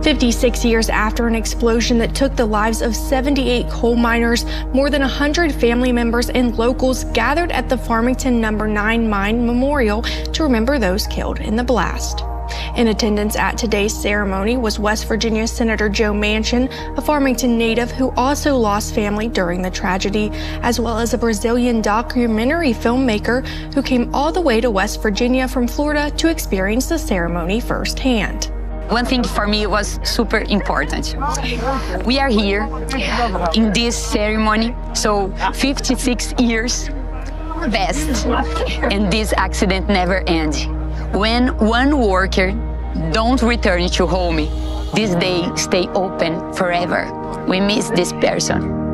56 years after an explosion that took the lives of 78 coal miners, more than 100 family members and locals gathered at the Farmington No. 9 Mine Memorial to remember those killed in the blast. In attendance at today's ceremony was West Virginia Senator Joe Manchin, a Farmington native who also lost family during the tragedy, as well as a Brazilian documentary filmmaker who came all the way to West Virginia from Florida to experience the ceremony firsthand. One thing for me was super important. We are here in this ceremony, so 56 years passed, and this accident never ends. When one worker don't return to home, this day stay open forever. We miss this person.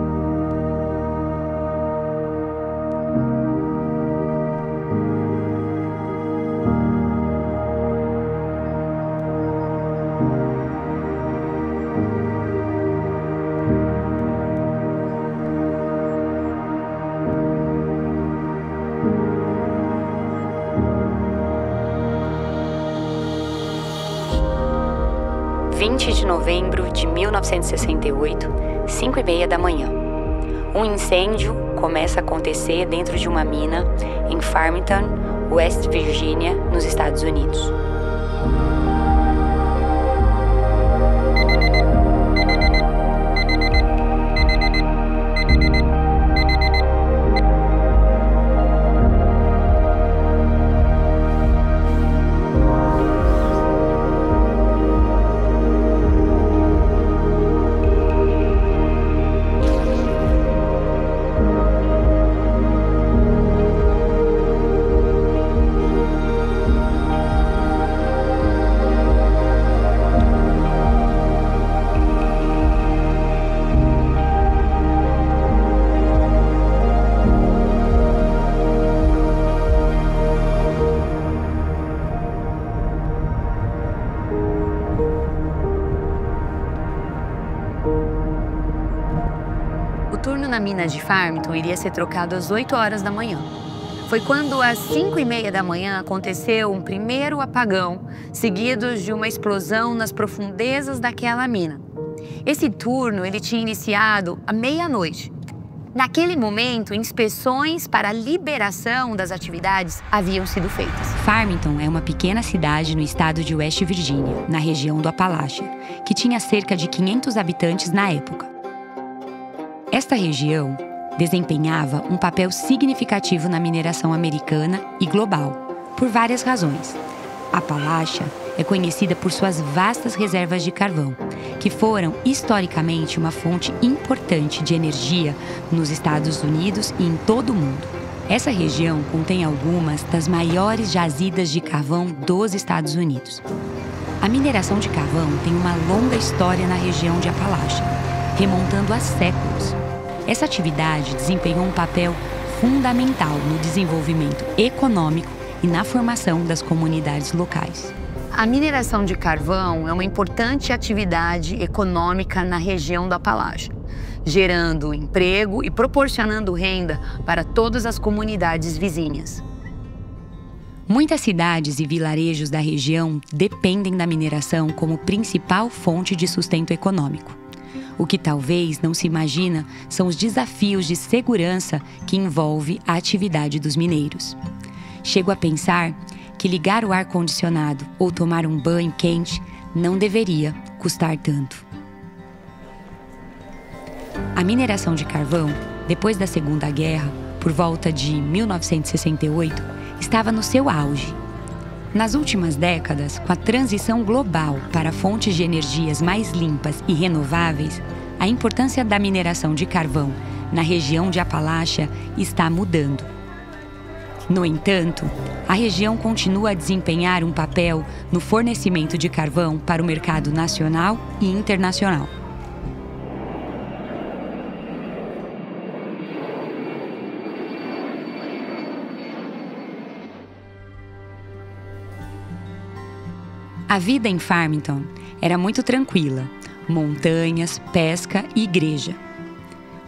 De novembro de 1968, 5:30 da manhã. Um incêndio começa a acontecer dentro de uma mina em Farmington, West Virginia, nos Estados Unidos. O turno na mina de Farmington iria ser trocado às 8 horas da manhã. Foi quando, às 5:30 da manhã, aconteceu um primeiro apagão, seguido de uma explosão nas profundezas daquela mina. Esse turno ele tinha iniciado à meia-noite. Naquele momento, inspeções para a liberação das atividades haviam sido feitas. Farmington é uma pequena cidade no estado de West Virginia, na região do Apalache, que tinha cerca de 500 habitantes na época. Esta região desempenhava um papel significativo na mineração americana e global, por várias razões. Appalachia é conhecida por suas vastas reservas de carvão, que foram historicamente uma fonte importante de energia nos Estados Unidos e em todo o mundo. Essa região contém algumas das maiores jazidas de carvão dos Estados Unidos. A mineração de carvão tem uma longa história na região de Appalachia, remontando a séculos. Essa atividade desempenhou um papel fundamental no desenvolvimento econômico e na formação das comunidades locais. A mineração de carvão é uma importante atividade econômica na região do Appalachia, gerando emprego e proporcionando renda para todas as comunidades vizinhas. Muitas cidades e vilarejos da região dependem da mineração como principal fonte de sustento econômico. O que talvez não se imagina são os desafios de segurança que envolve a atividade dos mineiros. Chego a pensar que ligar o ar-condicionado ou tomar um banho quente não deveria custar tanto. A mineração de carvão, depois da Segunda Guerra, por volta de 1968, estava no seu auge. Nas últimas décadas, com a transição global para fontes de energias mais limpas e renováveis, a importância da mineração de carvão na região de Appalachia está mudando. No entanto, a região continua a desempenhar um papel no fornecimento de carvão para o mercado nacional e internacional. A vida em Farmington era muito tranquila, montanhas, pesca e igreja.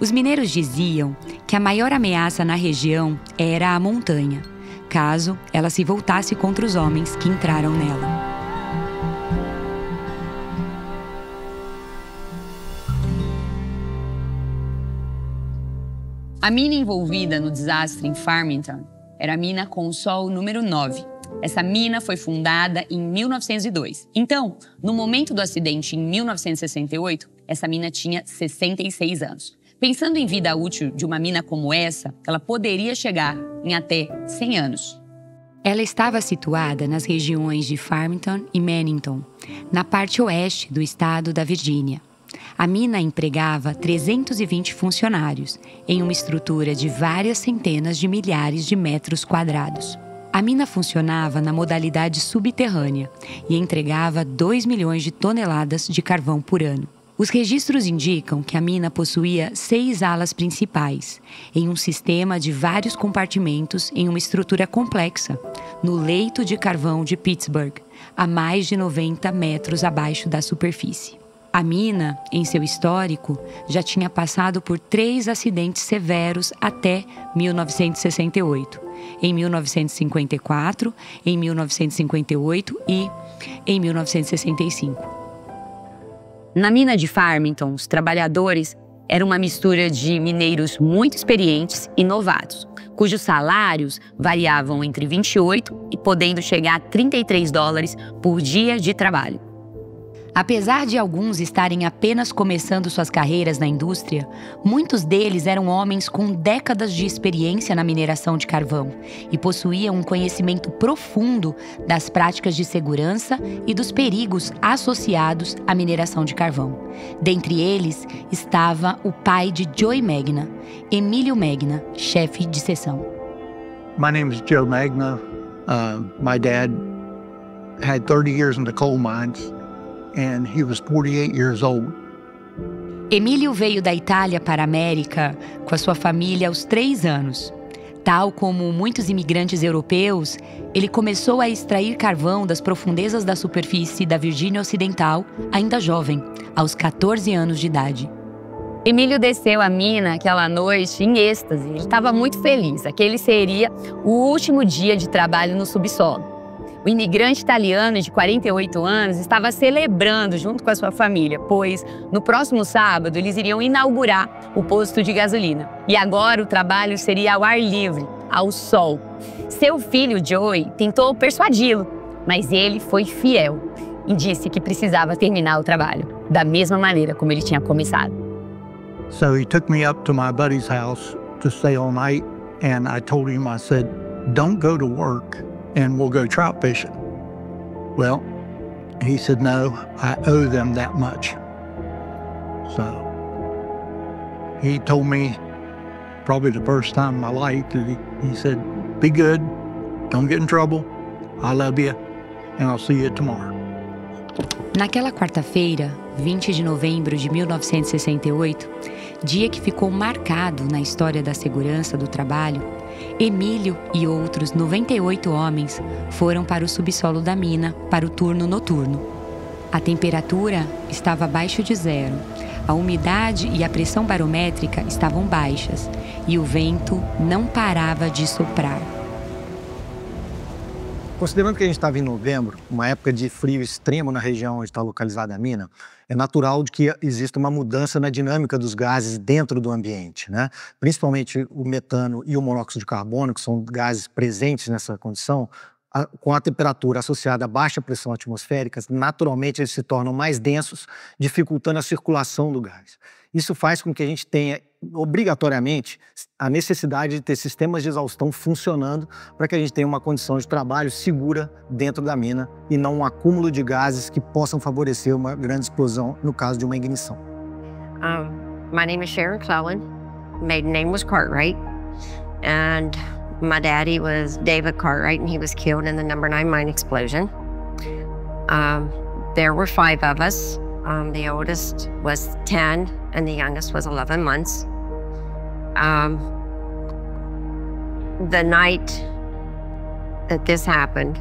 Os mineiros diziam que a maior ameaça na região era a montanha, caso ela se voltasse contra os homens que entraram nela. A mina envolvida no desastre em Farmington era a mina Consol número 9. Essa mina foi fundada em 1902. Então, no momento do acidente em 1968, essa mina tinha 66 anos. Pensando em vida útil de uma mina como essa, ela poderia chegar em até 100 anos. Ela estava situada nas regiões de Farmington e Mannington, na parte oeste do estado da Virgínia. A mina empregava 320 funcionários em uma estrutura de várias centenas de milhares de metros quadrados. A mina funcionava na modalidade subterrânea e entregava 2 milhões de toneladas de carvão por ano. Os registros indicam que a mina possuía 6 alas principais, em um sistema de vários compartimentos em uma estrutura complexa, no leito de carvão de Pittsburgh, a mais de 90 metros abaixo da superfície. A mina, em seu histórico, já tinha passado por 3 acidentes severos até 1968, em 1954, em 1958 e em 1965. Na mina de Farmington, os trabalhadores eram uma mistura de mineiros muito experientes e novatos, cujos salários variavam entre 28 e podendo chegar a $33 por dia de trabalho. Apesar de alguns estarem apenas começando suas carreiras na indústria, muitos deles eram homens com décadas de experiência na mineração de carvão e possuíam um conhecimento profundo das práticas de segurança e dos perigos associados à mineração de carvão. Dentre eles estava o pai de Joey Magna, Emílio Magna, chefe de seção. My name is Joe Magna. My dad had 30 years in the coal mines. And he was 48 years old. Emílio veio da Itália para a América com a sua família aos 3 anos. Tal como muitos imigrantes europeus, ele começou a extrair carvão das profundezas da superfície da Virgínia Ocidental, ainda jovem, aos 14 anos de idade. Emílio desceu a mina aquela noite em êxtase. Ele estava muito feliz. Aquele seria o último dia de trabalho no subsolo. O imigrante italiano de 48 anos estava celebrando junto com a sua família, pois no próximo sábado eles iriam inaugurar o posto de gasolina. E agora o trabalho seria ao ar livre, ao sol. Seu filho, Joey, tentou persuadi-lo, mas ele foi fiel e disse que precisava terminar o trabalho, da mesma maneira como ele tinha começado. So he took me up to my buddy's house to stay all night, and I told him, I said, "Don't go to work. And we'll go trout fishing." Well, he said, "No, I owe them that much." So he told me, probably the first time in my life, that he said, "Be good, don't get in trouble, I love you, and I'll see you tomorrow." Naquela quarta-feira, 20 de novembro de 1968, dia que ficou marcado na história da segurança do trabalho, Emílio e outros 98 homens foram para o subsolo da mina para o turno noturno. A temperatura estava abaixo de 0, a umidade e a pressão barométrica estavam baixas e o vento não parava de soprar. Considerando que a gente estava em novembro, uma época de frio extremo na região onde está localizada a mina, é natural de que exista uma mudança na dinâmica dos gases dentro do ambiente, né? Principalmente o metano e o monóxido de carbono, que são gases presentes nessa condição, com a temperatura associada à baixa pressão atmosférica, naturalmente eles se tornam mais densos, dificultando a circulação do gás. Isso faz com que a gente tenha, obrigatoriamente, a necessidade de ter sistemas de exaustão funcionando para que a gente tenha uma condição de trabalho segura dentro da mina e não um acúmulo de gases que possam favorecer uma grande explosão no caso de uma ignição. My name is Sharon Clellan. Maiden name was Cartwright. And my daddy was David Cartwright, and he was killed in the number 9 mine explosion. There were 5 of us. The oldest was 10, and the youngest was 11 months. The night that this happened,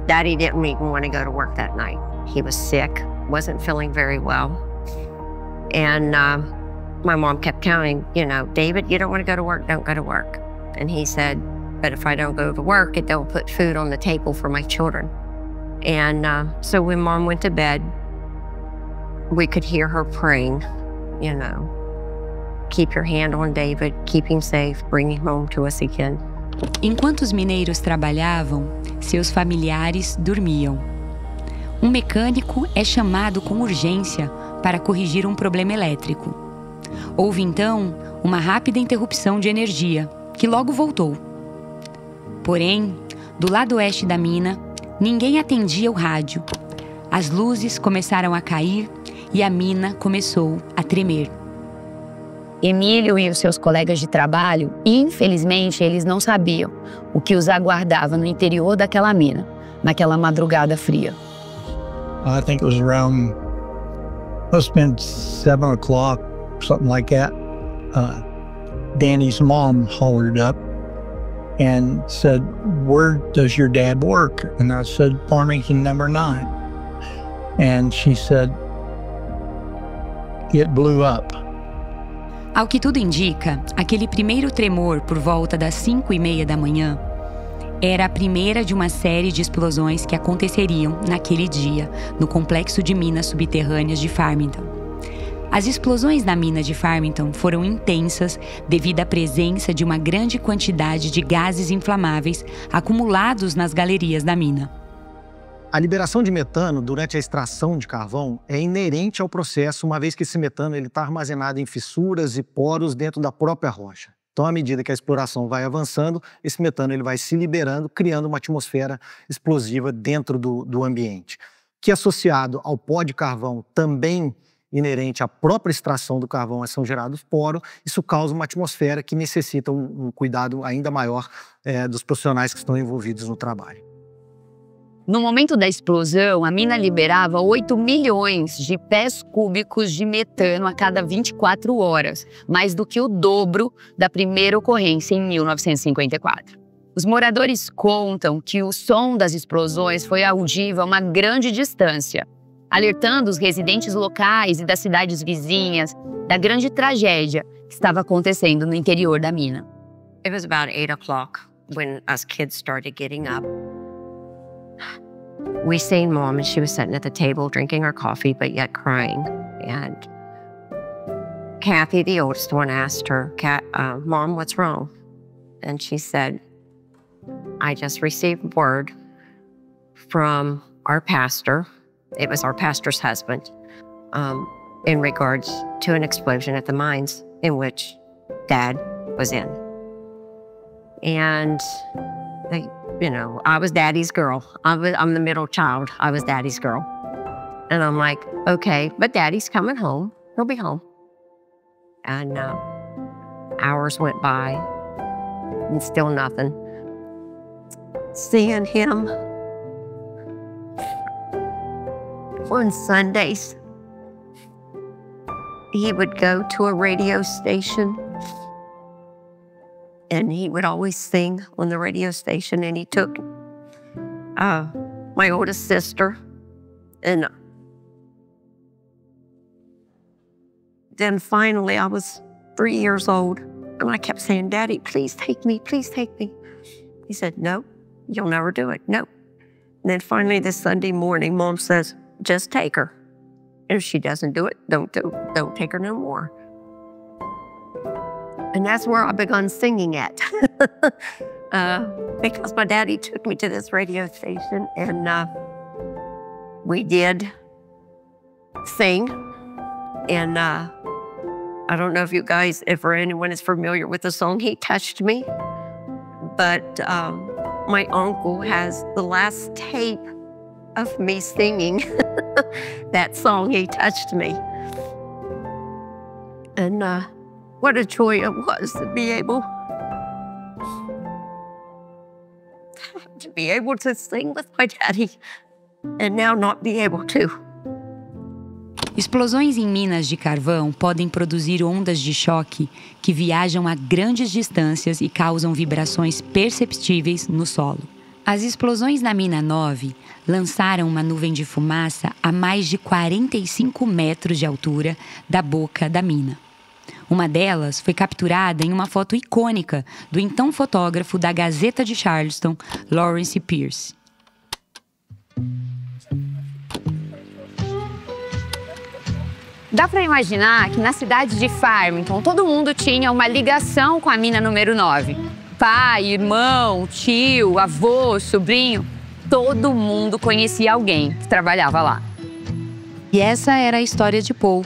Daddy didn't even want to go to work that night. He was sick, wasn't feeling very well. And my mom kept counting, David, you don't want to go to work, don't go to work. And he said, but if I don't go to work, it don't put food on the table for my children. And so when Mom went to bed, we could hear her praying, keep your hand on David, keep him safe, bring him home to us again. Enquanto os mineiros trabalhavam, seus familiares dormiam. Um mecânico é chamado com urgência para corrigir um problema elétrico. Houve então uma rápida interrupção de energia, que logo voltou. Porém, do lado oeste da mina, ninguém atendia o rádio. As luzes começaram a cair e a mina começou a tremer. Emílio e os seus colegas de trabalho, infelizmente, eles não sabiam o que os aguardava no interior daquela mina, naquela madrugada fria. I think it was around, must have been 7 o'clock, something like that. Danny's mom hollered up and said, "Where does your dad work?" And I said, "Farmington number 9. And she said, "It blew up." Ao que tudo indica, aquele primeiro tremor por volta das 5:30 da manhã era a primeira de uma série de explosões que aconteceriam naquele dia no complexo de minas subterrâneas de Farmington. As explosões na mina de Farmington foram intensas devido à presença de uma grande quantidade de gases inflamáveis acumulados nas galerias da mina. A liberação de metano durante a extração de carvão é inerente ao processo, uma vez que esse metano está armazenado em fissuras e poros dentro da própria rocha. Então, à medida que a exploração vai avançando, esse metano ele vai se liberando, criando uma atmosfera explosiva dentro do ambiente, que associado ao pó de carvão também inerente à própria extração do carvão, são gerados poros, isso causa uma atmosfera que necessita um cuidado ainda maior dos profissionais que estão envolvidos no trabalho. No momento da explosão, a mina liberava 8 milhões de pés cúbicos de metano a cada 24 horas, mais do que o dobro da primeira ocorrência em 1954. Os moradores contam que o som das explosões foi audível a uma grande distância, alertando os residentes locais e das cidades vizinhas da grande tragédia que estava acontecendo no interior da mina. It was about 8 o'clock when us kids started getting up. We seen Mom, and she was sitting at the table drinking her coffee, but yet crying. And Kathy, the oldest one, asked her, "Mom, what's wrong?" And she said, "I just received word from our pastor." It was our pastor's husband, in regards to an explosion at the mines in which Dad was in. And I was Daddy's girl. I'm the middle child. I was Daddy's girl. And I'm like, okay, but Daddy's coming home. He'll be home. And hours went by and still nothing. Seeing him on Sundays, he would go to a radio station and he would always sing on the radio station, and he took my oldest sister, and then finally I was 3 years old, and I kept saying, "Daddy, please take me, please take me." He said, "No, you'll never do it, no." And then finally this Sunday morning, Mom says, "Just take her. If she doesn't do it, don't take her no more." And that's where I begun singing at. Because my daddy took me to this radio station, and we did sing. And I don't know if you guys, if anyone is familiar with the song, He Touched Me. But my uncle has the last tape of me singing that song, He Touched Me. And what a joy it was to be able to sing with my daddy and now not be able to. Explosões em minas de carvão podem produzir ondas de choque que viajam a grandes distâncias e causam vibrações perceptíveis no solo. As explosões na mina 9 lançaram uma nuvem de fumaça a mais de 45 metros de altura da boca da mina. Uma delas foi capturada em uma foto icônica do então fotógrafo da Gazeta de Charleston, Lawrence Pierce. Dá para imaginar que na cidade de Farmington, todo mundo tinha uma ligação com a mina número 9. Pai, irmão, tio, avô, sobrinho, todo mundo conhecia alguém que trabalhava lá. E essa era a história de Paul,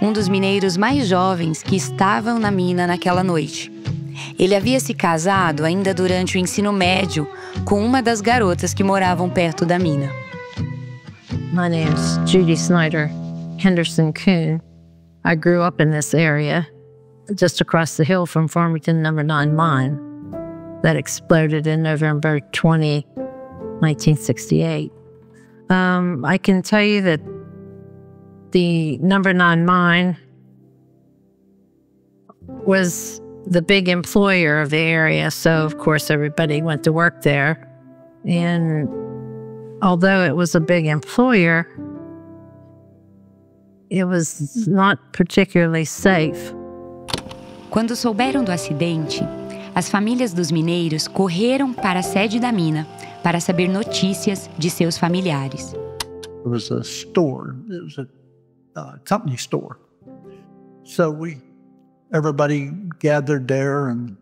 um dos mineiros mais jovens que estavam na mina naquela noite. Ele havia se casado ainda durante o ensino médio com uma das garotas que moravam perto da mina. My name's Judy Snyder Henderson Kuhn. I grew up in this area, just across the hill from Farmington No. 9 mine that exploded in November 20, 1968. I can tell you that the No. 9 mine was the big employer of the area, so of course everybody went to work there. And although it was a big employer, it was not particularly safe. Quando souberam do acidente, as famílias dos mineiros correram para a sede da mina para saber notícias de seus familiares. It was a store. It was a company store. So everybody gathered there, and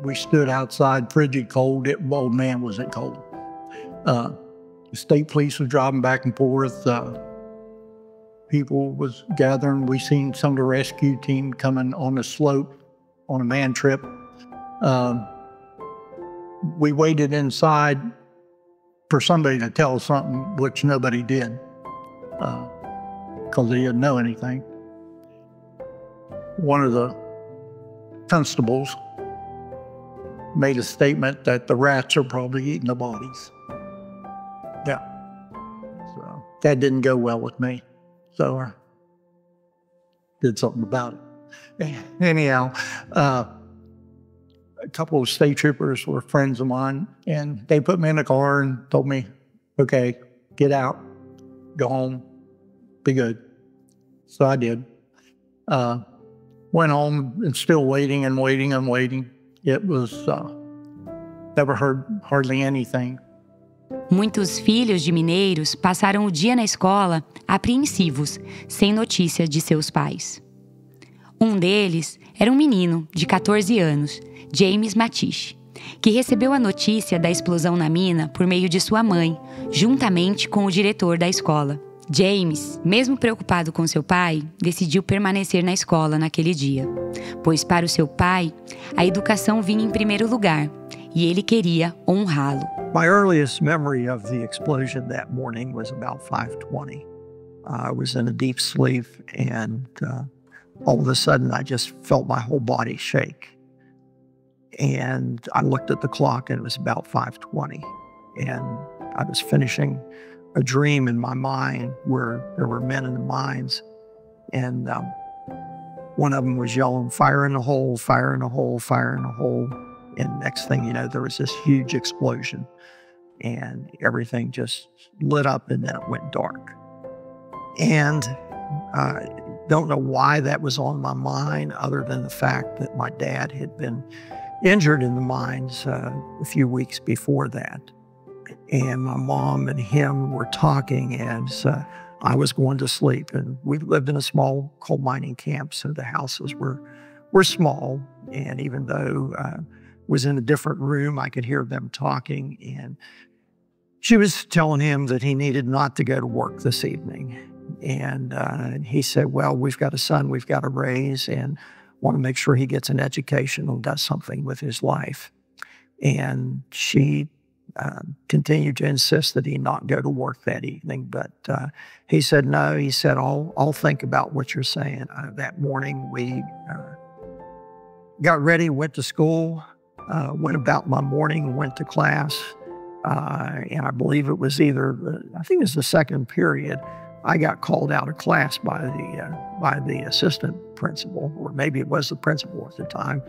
we stood outside, frigid cold. Old man wasn't cold. The state police was driving back and forth. People was gathering. We seen some of the rescue team coming on the slope on a man trip. We waited inside for somebody to tell us something, which nobody did, because they didn't know anything. One of the constables made a statement that the rats are probably eating the bodies. Yeah. So that didn't go well with me. So I did something about it. Anyhow, a couple of state troopers were friends of mine, and they put me in a car and told me, okay, get out, go home, be good. So I did. Went home and still waiting and waiting and waiting. It was, never heard hardly anything. Muitos filhos de mineiros passaram o dia na escola apreensivos, sem notícia de seus pais. Um deles era um menino de 14 anos, James Matish, que recebeu a notícia da explosão na mina por meio de sua mãe, juntamente com o diretor da escola. James, mesmo preocupado com seu pai, decidiu permanecer na escola naquele dia, pois para o seu pai, a educação vinha em primeiro lugar e ele queria honrá-lo. My earliest memory of the explosion that morning was about 5:20. I was in a deep sleep, and all of a sudden I just felt my whole body shake. And I looked at the clock, and it was about 5:20. And I was finishing a dream in my mind where there were men in the mines, and one of them was yelling, "Fire in the hole, fire in the hole, fire in the hole." And next thing you know, there was this huge explosion, and everything just lit up, and then it went dark. And I don't know why that was on my mind, other than the fact that my dad had been injured in the mines a few weeks before that. And my mom and him were talking as I was going to sleep. And we lived in a small coal mining camp, so the houses were small. And even though I was in a different room, I could hear them talking. And she was telling him that he needed not to go to work this evening. And he said, well, we've got a son we've got to raise, and want to make sure he gets an education and does something with his life. And she continued to insist that he not go to work that evening. But he said, no, he said, I'll think about what you're saying. That morning we got ready, went to school, went about my morning, went to class. And I believe it was I think it was the second period, I got called out of class by the assistant principal, or maybe it was the principal at the time.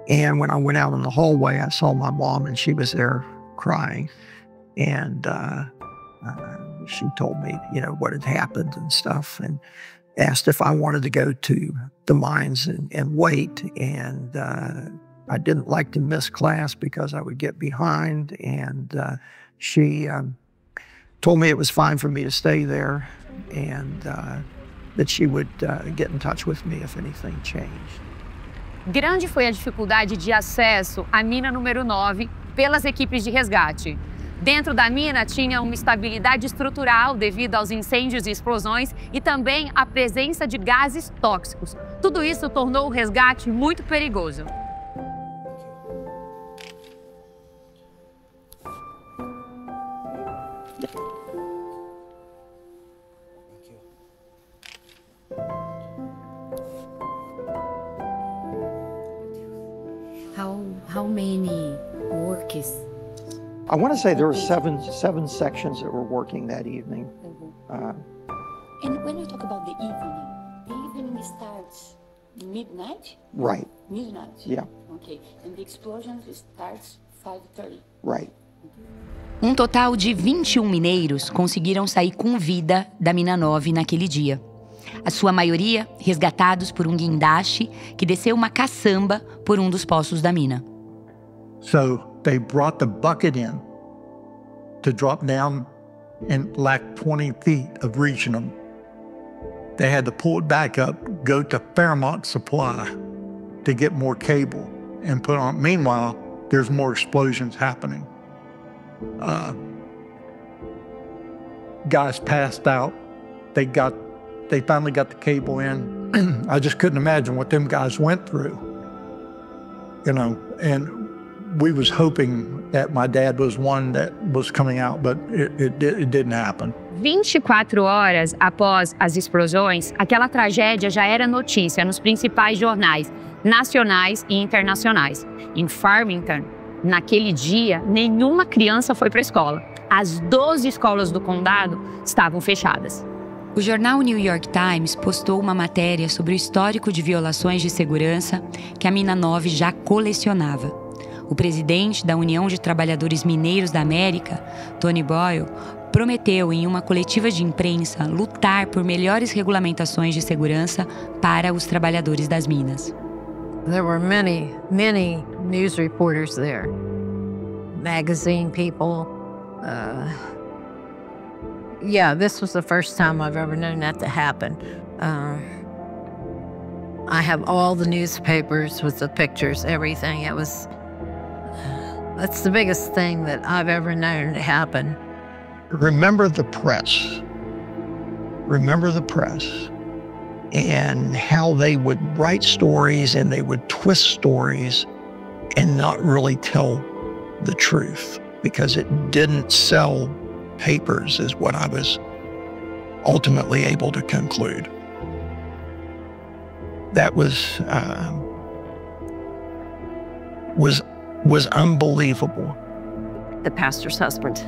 And when I went out in the hallway, I saw my mom, and she was there crying. And she told me, what had happened and stuff, and asked if I wanted to go to the mines and wait. And I didn't like to miss class because I would get behind. And she told me it was fine for me to stay there. And that she would get in touch with me if anything changed. Grande foi a dificuldade de acesso à mina número 9 pelas equipes de resgate. Dentro da mina tinha uma instabilidade estrutural devido aos incêndios e explosões e também a presença de gases tóxicos. Tudo isso tornou o resgate muito perigoso. How many workers? I want to say there were seven sections that were working that evening. And when you talk about the evening starts midnight? Right. Midnight? Yeah. Okay. And the explosion starts 5:30? Right. Um total de 21 mineiros conseguiram sair com vida da mina 9 naquele dia. A sua maioria resgatados por um guindaste que desceu uma caçamba por um dos poços da mina. So they brought the bucket in to drop down and lacked 20 feet of reaching them. They had to pull it back up, go to Fairmont Supply to get more cable and put on. Meanwhile, there's more explosions happening. Guys passed out. They finally got the cable in. I just couldn't imagine what them guys went through, you know, and we was hoping that my dad was one that was coming out, but it didn't happen. 24 horas após as explosões, aquela tragédia já era notícia nos principais jornais nacionais e internacionais. Em Farmington, naquele dia, nenhuma criança foi para a escola. As 12 escolas do condado estavam fechadas. O jornal New York Times postou uma matéria sobre o histórico de violações de segurança que a mina 9 já colecionava. O presidente da União de Trabalhadores Mineiros da América, Tony Boyle, prometeu em uma coletiva de imprensa lutar por melhores regulamentações de segurança para os trabalhadores das minas. There were many news reporters there, magazine people. Yeah, this was the first time I've ever known that to happen. I have all the newspapers with the pictures, everything. That's the biggest thing that I've ever known to happen. Remember the press. Remember the press and how they would write stories and they would twist stories and not really tell the truth because it didn't sell papers is what I was ultimately able to conclude. That was unbelievable. The pastor's husband,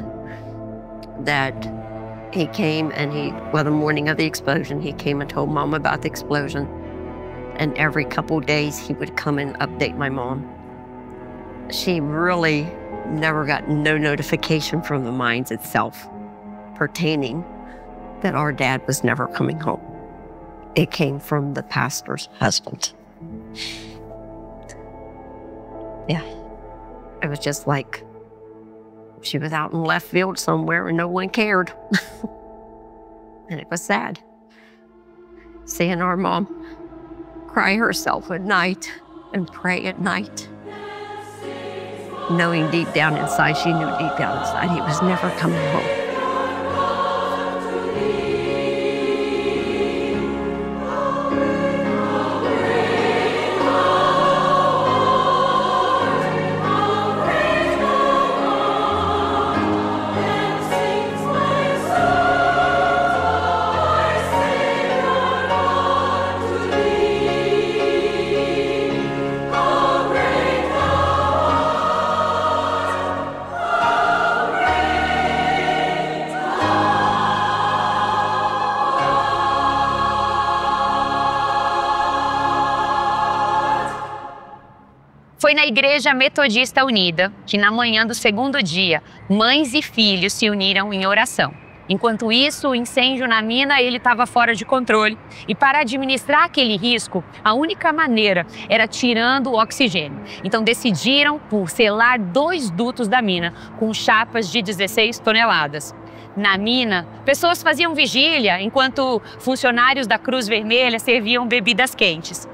that he came and the morning of the explosion, he came and told Mom about the explosion. And every couple of days he would come and update my mom. She really never got no notification from the mines itself pertaining that our dad was never coming home. It came from the pastor's husband. Yeah. It was just like she was out in left field somewhere and no one cared. And it was sad. Seeing our mom cry herself at night and pray at night. Knowing deep down inside, she knew deep down inside he was never coming home. Foi na Igreja Metodista Unida que, na manhã do segundo dia, mães e filhos se uniram em oração. Enquanto isso, o incêndio na mina estava fora de controle e para administrar aquele risco, a única maneira era tirando o oxigênio. Então decidiram por selar 2 dutos da mina com chapas de 16 toneladas. Na mina, pessoas faziam vigília enquanto funcionários da Cruz Vermelha serviam bebidas quentes.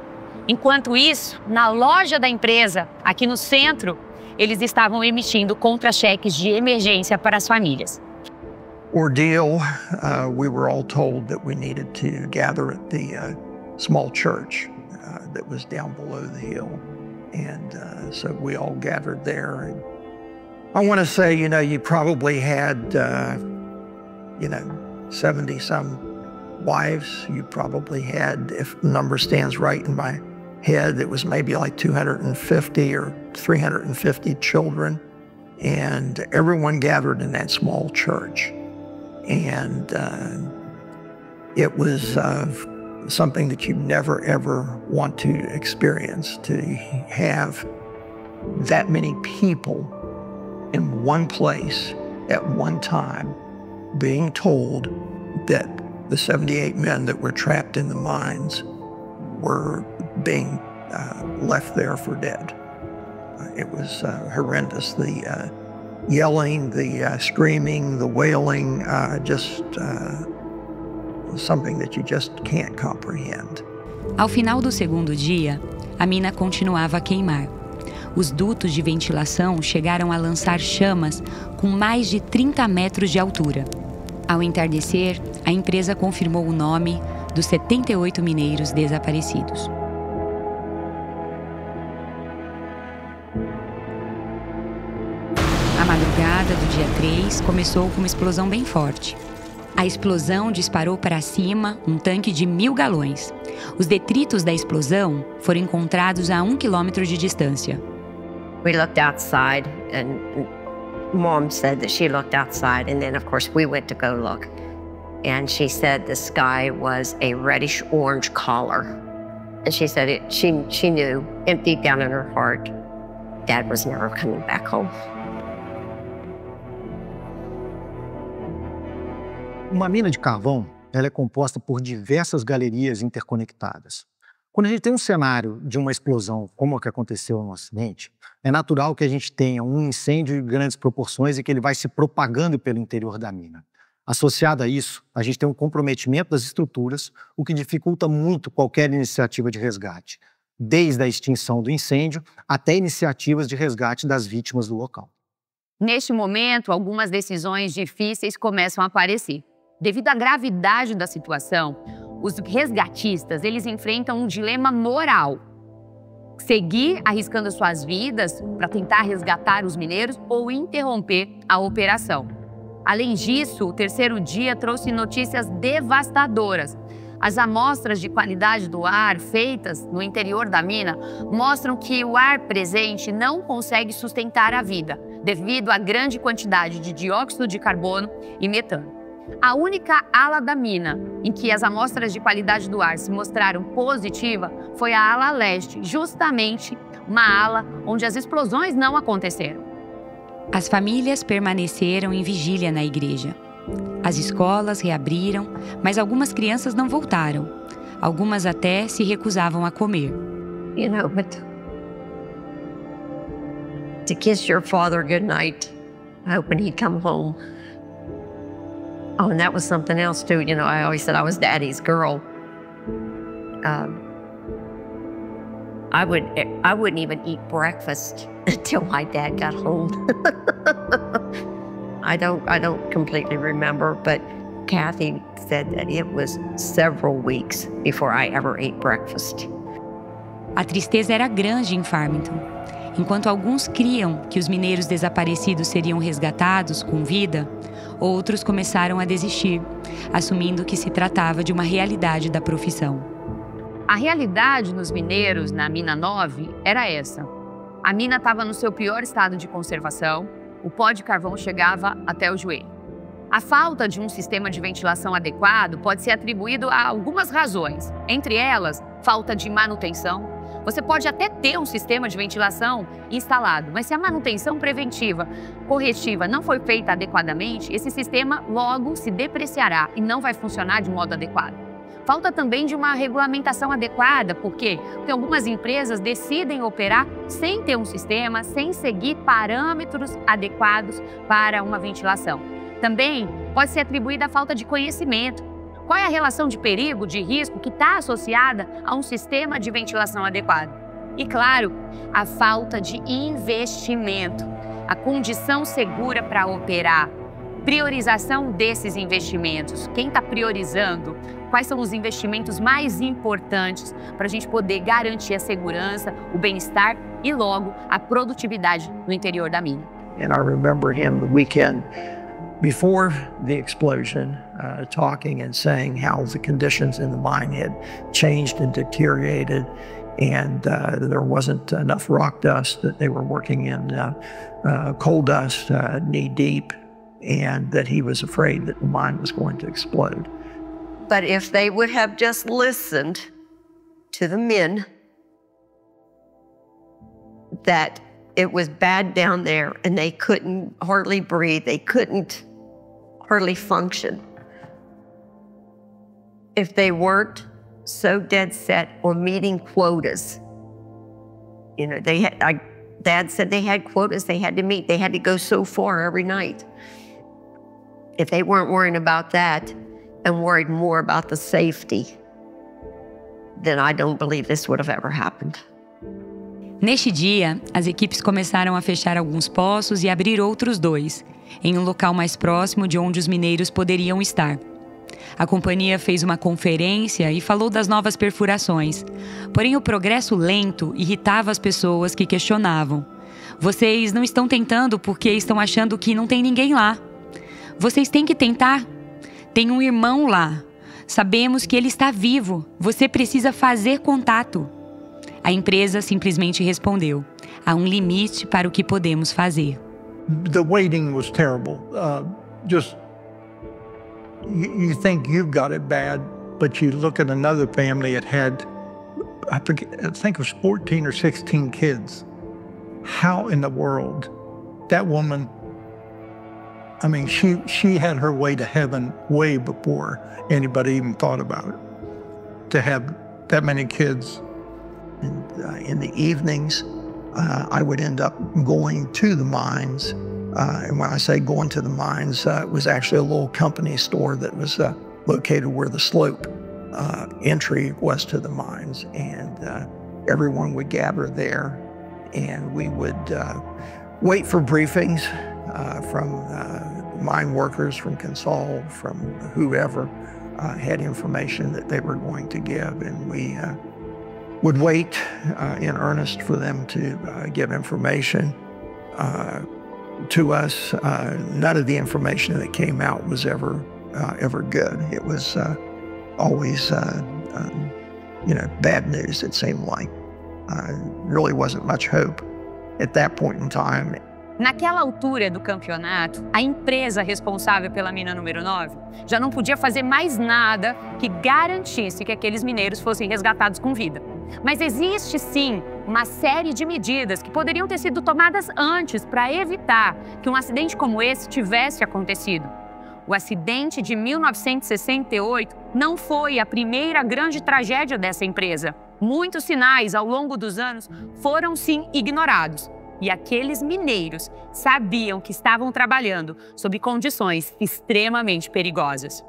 Enquanto isso, na loja da empresa, aqui no centro, eles estavam emitindo contra-cheques de emergência para as famílias. Ordeal, we were all told that we needed to gather at the small church that was down below the hill. And so we all gathered there. And I want to say, you probably had, 70-some wives. You probably had, if the number stands right in my head, it was maybe like 250 or 350 children. And everyone gathered in that small church. And it was something that you never, ever want to experience, to have that many people in one place at one time being told that the 78 men that were trapped in the mines were being left there for dead. It was horrendous. The yelling, the screaming, the wailing, just something that you just can't comprehend. Ao final do segundo dia, a mina continuava a queimar. Os dutos de ventilação chegaram a lançar chamas com mais de 30 metros de altura. Ao entardecer, a empresa confirmou o nome dos 78 mineiros desaparecidos. A madrugada do dia 3 começou com uma explosão bem forte. A explosão disparou para cima um tanque de 1.000 galões. Os detritos da explosão foram encontrados a 1 quilômetro de distância. We looked outside, and Mom said that she looked outside, and then of course we went to go look. And she said the sky was a reddish-orange color. And she said she knew, deep down in her heart, Dad was never coming back home. Uma mina de carvão, ela é composta por diversas galerias interconectadas. Quando a gente tem um cenário de uma explosão, como a que aconteceu no acidente, é natural que a gente tenha um incêndio de grandes proporções e que ele vai se propagando pelo interior da mina. Associado a isso, a gente tem um comprometimento das estruturas, o que dificulta muito qualquer iniciativa de resgate, desde a extinção do incêndio até iniciativas de resgate das vítimas do local. Neste momento, algumas decisões difíceis começam a aparecer. Devido à gravidade da situação, os resgatistas eles enfrentam um dilema moral. Seguir arriscando suas vidas para tentar resgatar os mineiros ou interromper a operação. Além disso, o terceiro dia trouxe notícias devastadoras. As amostras de qualidade do ar feitas no interior da mina mostram que o ar presente não consegue sustentar a vida, devido à grande quantidade de dióxido de carbono e metano. A única ala da mina em que as amostras de qualidade do ar se mostraram positivas foi a ala leste, justamente uma ala onde as explosões não aconteceram. As famílias permaneceram em vigília na igreja. As escolas reabriram, mas algumas crianças não voltaram. Algumas até se recusavam a comer. You know, but to kiss your father goodnight, hoping he'd come home. Oh, and that was something else too. You know, I always said I was Daddy's girl. I wouldn't even eat breakfast until my dad got home. I don't completely remember, but Kathy said that it was several weeks before I ever ate breakfast. A tristeza era grande em Farmington. Enquanto alguns criam que os mineiros desaparecidos seriam resgatados com vida, outros começaram a desistir, assumindo que se tratava de uma realidade da profissão. A realidade nos mineiros na Mina 9 era essa. A mina estava no seu pior estado de conservação, o pó de carvão chegava até o joelho. A falta de um sistema de ventilação adequado pode ser atribuído a algumas razões, entre elas, falta de manutenção. Você pode até ter um sistema de ventilação instalado, mas se a manutenção preventiva, corretiva não for feita adequadamente, esse sistema logo se depreciará e não vai funcionar de modo adequado. Falta também de uma regulamentação adequada, por quê? Porque algumas empresas decidem operar sem ter um sistema, sem seguir parâmetros adequados para uma ventilação. Também pode ser atribuída à falta de conhecimento. Qual é a relação de perigo, de risco que está associada a um sistema de ventilação adequado? E, claro, a falta de investimento, a condição segura para operar, priorização desses investimentos. Quem está priorizando? Quais são os investimentos mais importantes para a gente poder garantir a segurança, o bem-estar e, logo, a produtividade no interior da mina? And I remember him the weekend before the explosion talking and saying how the conditions in the mine had changed and deteriorated, and there wasn't enough rock dust, that they were working in coal dust knee deep, and that he was afraid that the mine was going to explode. But if they would have just listened to the men, that it was bad down there and they couldn't hardly breathe, they couldn't hardly function. If they weren't so dead set on meeting quotas, you know, they had, Dad said they had quotas they had to meet. They had to go so far every night. If they weren't worrying about that and worried more about the safety, then I don't believe this would have ever happened. Neste dia, as equipes começaram a fechar alguns poços e abrir outros 2, em um local mais próximo de onde os mineiros poderiam estar. A companhia fez uma conferência e falou das novas perfurações, porém o progresso lento irritava as pessoas que questionavam. Vocês não estão tentando porque estão achando que não tem ninguém lá. Vocês têm que tentar. Tem um irmão lá. Sabemos que ele está vivo. Você precisa fazer contato. A empresa simplesmente respondeu: há um limite para o que podemos fazer. The waiting was terrible. You think you've got it bad, but you look at another family that had, I think it was 14 or 16 kids. How in the world, that woman, I mean, she had her way to heaven way before anybody even thought about it, to have that many kids. And in the evenings, I would end up going to the mines. And when I say going to the mines, it was actually a little company store that was located where the slope entry was to the mines. And everyone would gather there, and we would wait for briefings from mine workers, from Consol, from whoever had information that they were going to give. And we would wait in earnest for them to give information to us. None of the information that came out was ever good. It was always, bad news, it seemed like. Really wasn't much hope at that point in time. Naquela altura do campeonato, a empresa responsável pela mina número 9 já não podia fazer mais nada que garantisse que aqueles mineiros fossem resgatados com vida. Mas existe sim uma série de medidas que poderiam ter sido tomadas antes para evitar que um acidente como esse tivesse acontecido. O acidente de 1968 não foi a primeira grande tragédia dessa empresa. Muitos sinais ao longo dos anos foram sim ignorados. E aqueles mineiros sabiam que estavam trabalhando sob condições extremamente perigosas.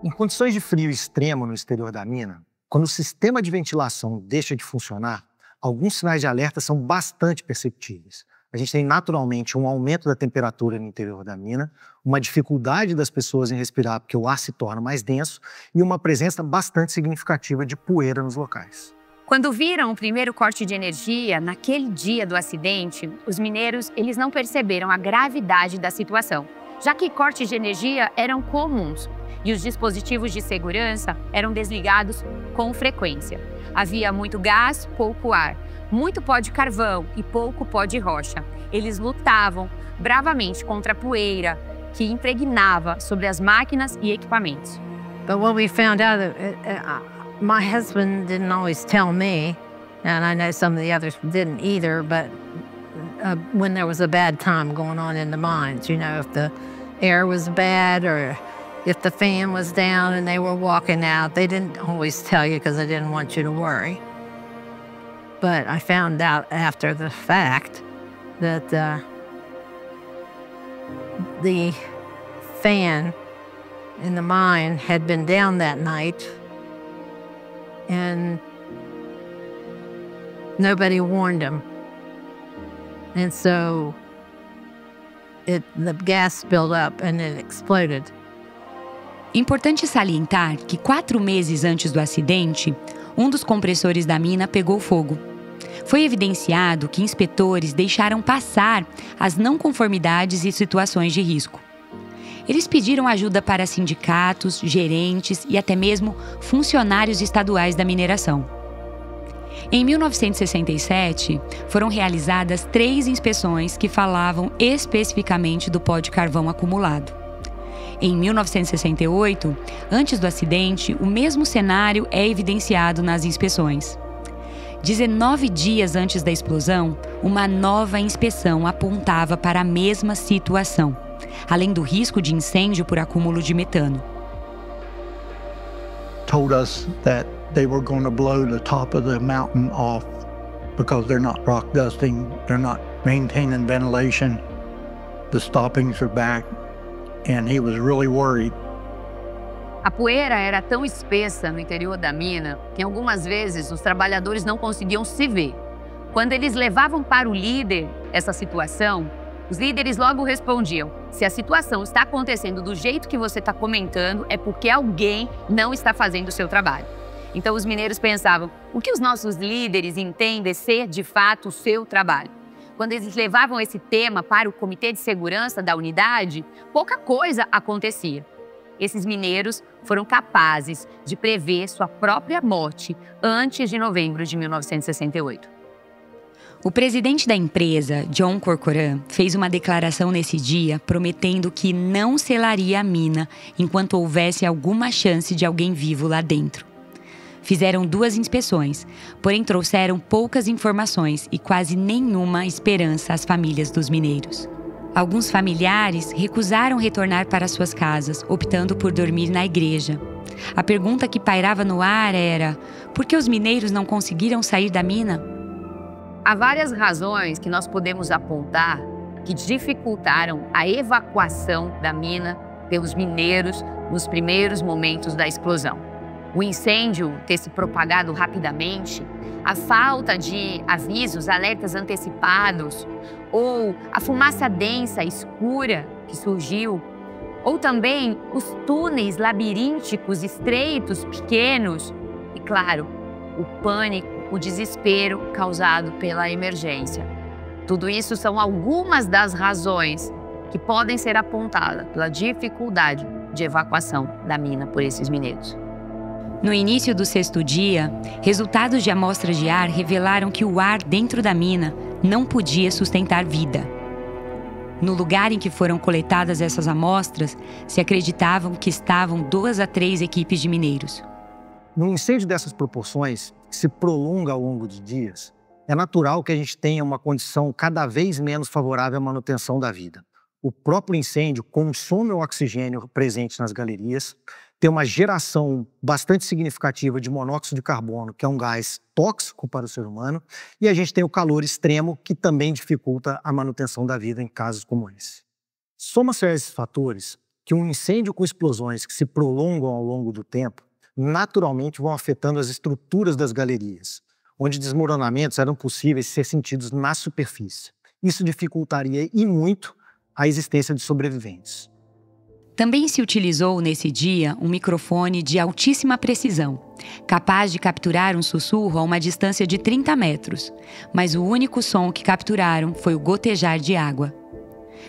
Em condições de frio extremo no exterior da mina, quando o sistema de ventilação deixa de funcionar, alguns sinais de alerta são bastante perceptíveis. A gente tem naturalmente um aumento da temperatura no interior da mina, uma dificuldade das pessoas em respirar porque o ar se torna mais denso e uma presença bastante significativa de poeira nos locais. Quando viram o primeiro corte de energia, naquele dia do acidente, os mineiros eles não perceberam a gravidade da situação, já que cortes de energia eram comuns e os dispositivos de segurança eram desligados com frequência. Havia muito gás, pouco ar, muito pó de carvão e pouco pó de rocha. Eles lutavam bravamente contra a poeira que impregnava sobre as máquinas e equipamentos. But what we found out, my husband didn't always tell me, and I know some of the others didn't either, but when there was a bad time going on in the mines, if the air was bad or if the fan was down and they were walking out, they didn't always tell you because they didn't want you to worry. But I found out after the fact that the fan in the mine had been down that night, and nobody warned him. And so the gas spilled up and it exploded. Importante salientar que 4 meses antes do acidente, um dos compressores da mina pegou fogo. Foi evidenciado que inspetores deixaram passar as não conformidades e situações de risco. Eles pediram ajuda para sindicatos, gerentes e até mesmo funcionários estaduais da mineração. Em 1967, foram realizadas 3 inspeções que falavam especificamente do pó de carvão acumulado. Em 1968, antes do acidente, o mesmo cenário é evidenciado nas inspeções. 19 dias antes da explosão, uma nova inspeção apontava para a mesma situação, além do risco de incêndio por acúmulo de metano. Told us that they were going to blow the top of the mountain off because they're not rock dusting, they're not maintaining ventilation, the stoppings are back, and he was really worried. A poeira era tão espessa no interior da mina que algumas vezes os trabalhadores não conseguiam se ver. Quando eles levavam para o líder essa situação, os líderes logo respondiam: se a situação está acontecendo do jeito que você está comentando, é porque alguém não está fazendo o seu trabalho. Então os mineiros pensavam: o que os nossos líderes entendem ser de fato o seu trabalho? Quando eles levavam esse tema para o Comitê de Segurança da unidade, pouca coisa acontecia. Esses mineiros foram capazes de prever sua própria morte antes de novembro de 1968. O presidente da empresa, John Corcoran, fez uma declaração nesse dia prometendo que não selaria a mina enquanto houvesse alguma chance de alguém vivo lá dentro. Fizeram 2 inspeções, porém trouxeram poucas informações e quase nenhuma esperança às famílias dos mineiros. Alguns familiares recusaram retornar para suas casas, optando por dormir na igreja. A pergunta que pairava no ar era: por que os mineiros não conseguiram sair da mina? Há várias razões que nós podemos apontar que dificultaram a evacuação da mina pelos mineiros nos primeiros momentos da explosão. O incêndio ter se propagado rapidamente, a falta de avisos, alertas antecipados, ou a fumaça densa, escura que surgiu, ou também os túneis labirínticos, estreitos, pequenos, e claro, o pânico, o desespero causado pela emergência. Tudo isso são algumas das razões que podem ser apontadas pela dificuldade de evacuação da mina por esses mineiros. No início do 6º dia, resultados de amostras de ar revelaram que o ar dentro da mina não podia sustentar vida. No lugar em que foram coletadas essas amostras, se acreditavam que estavam 2 a 3 equipes de mineiros. Num incêndio dessas proporções, que se prolonga ao longo de dias, é natural que a gente tenha uma condição cada vez menos favorável à manutenção da vida. O próprio incêndio consome o oxigênio presente nas galerias, tem uma geração bastante significativa de monóxido de carbono, que é um gás tóxico para o ser humano, e a gente tem o calor extremo, que também dificulta a manutenção da vida em casos como esse. Soma-se a esses fatores que um incêndio com explosões que se prolongam ao longo do tempo, naturalmente vão afetando as estruturas das galerias, onde desmoronamentos eram possíveis ser sentidos na superfície. Isso dificultaria e muito a existência de sobreviventes. Também se utilizou nesse dia um microfone de altíssima precisão, capaz de capturar um sussurro a uma distância de 30 metros, mas o único som que capturaram foi o gotejar de água.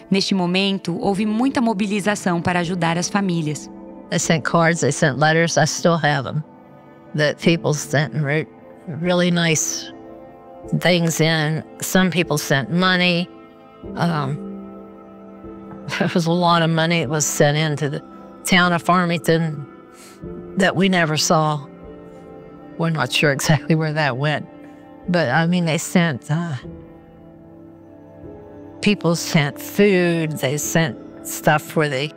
Neste momento, houve muita mobilização para ajudar as famílias. They sent cards, they sent letters, I still have them, that people sent and wrote really nice things in. Some people sent money. There was a lot of money that was sent into the town of Farmington that we never saw. We're not sure exactly where that went. But, I mean, they sent, people sent food, they sent stuff for the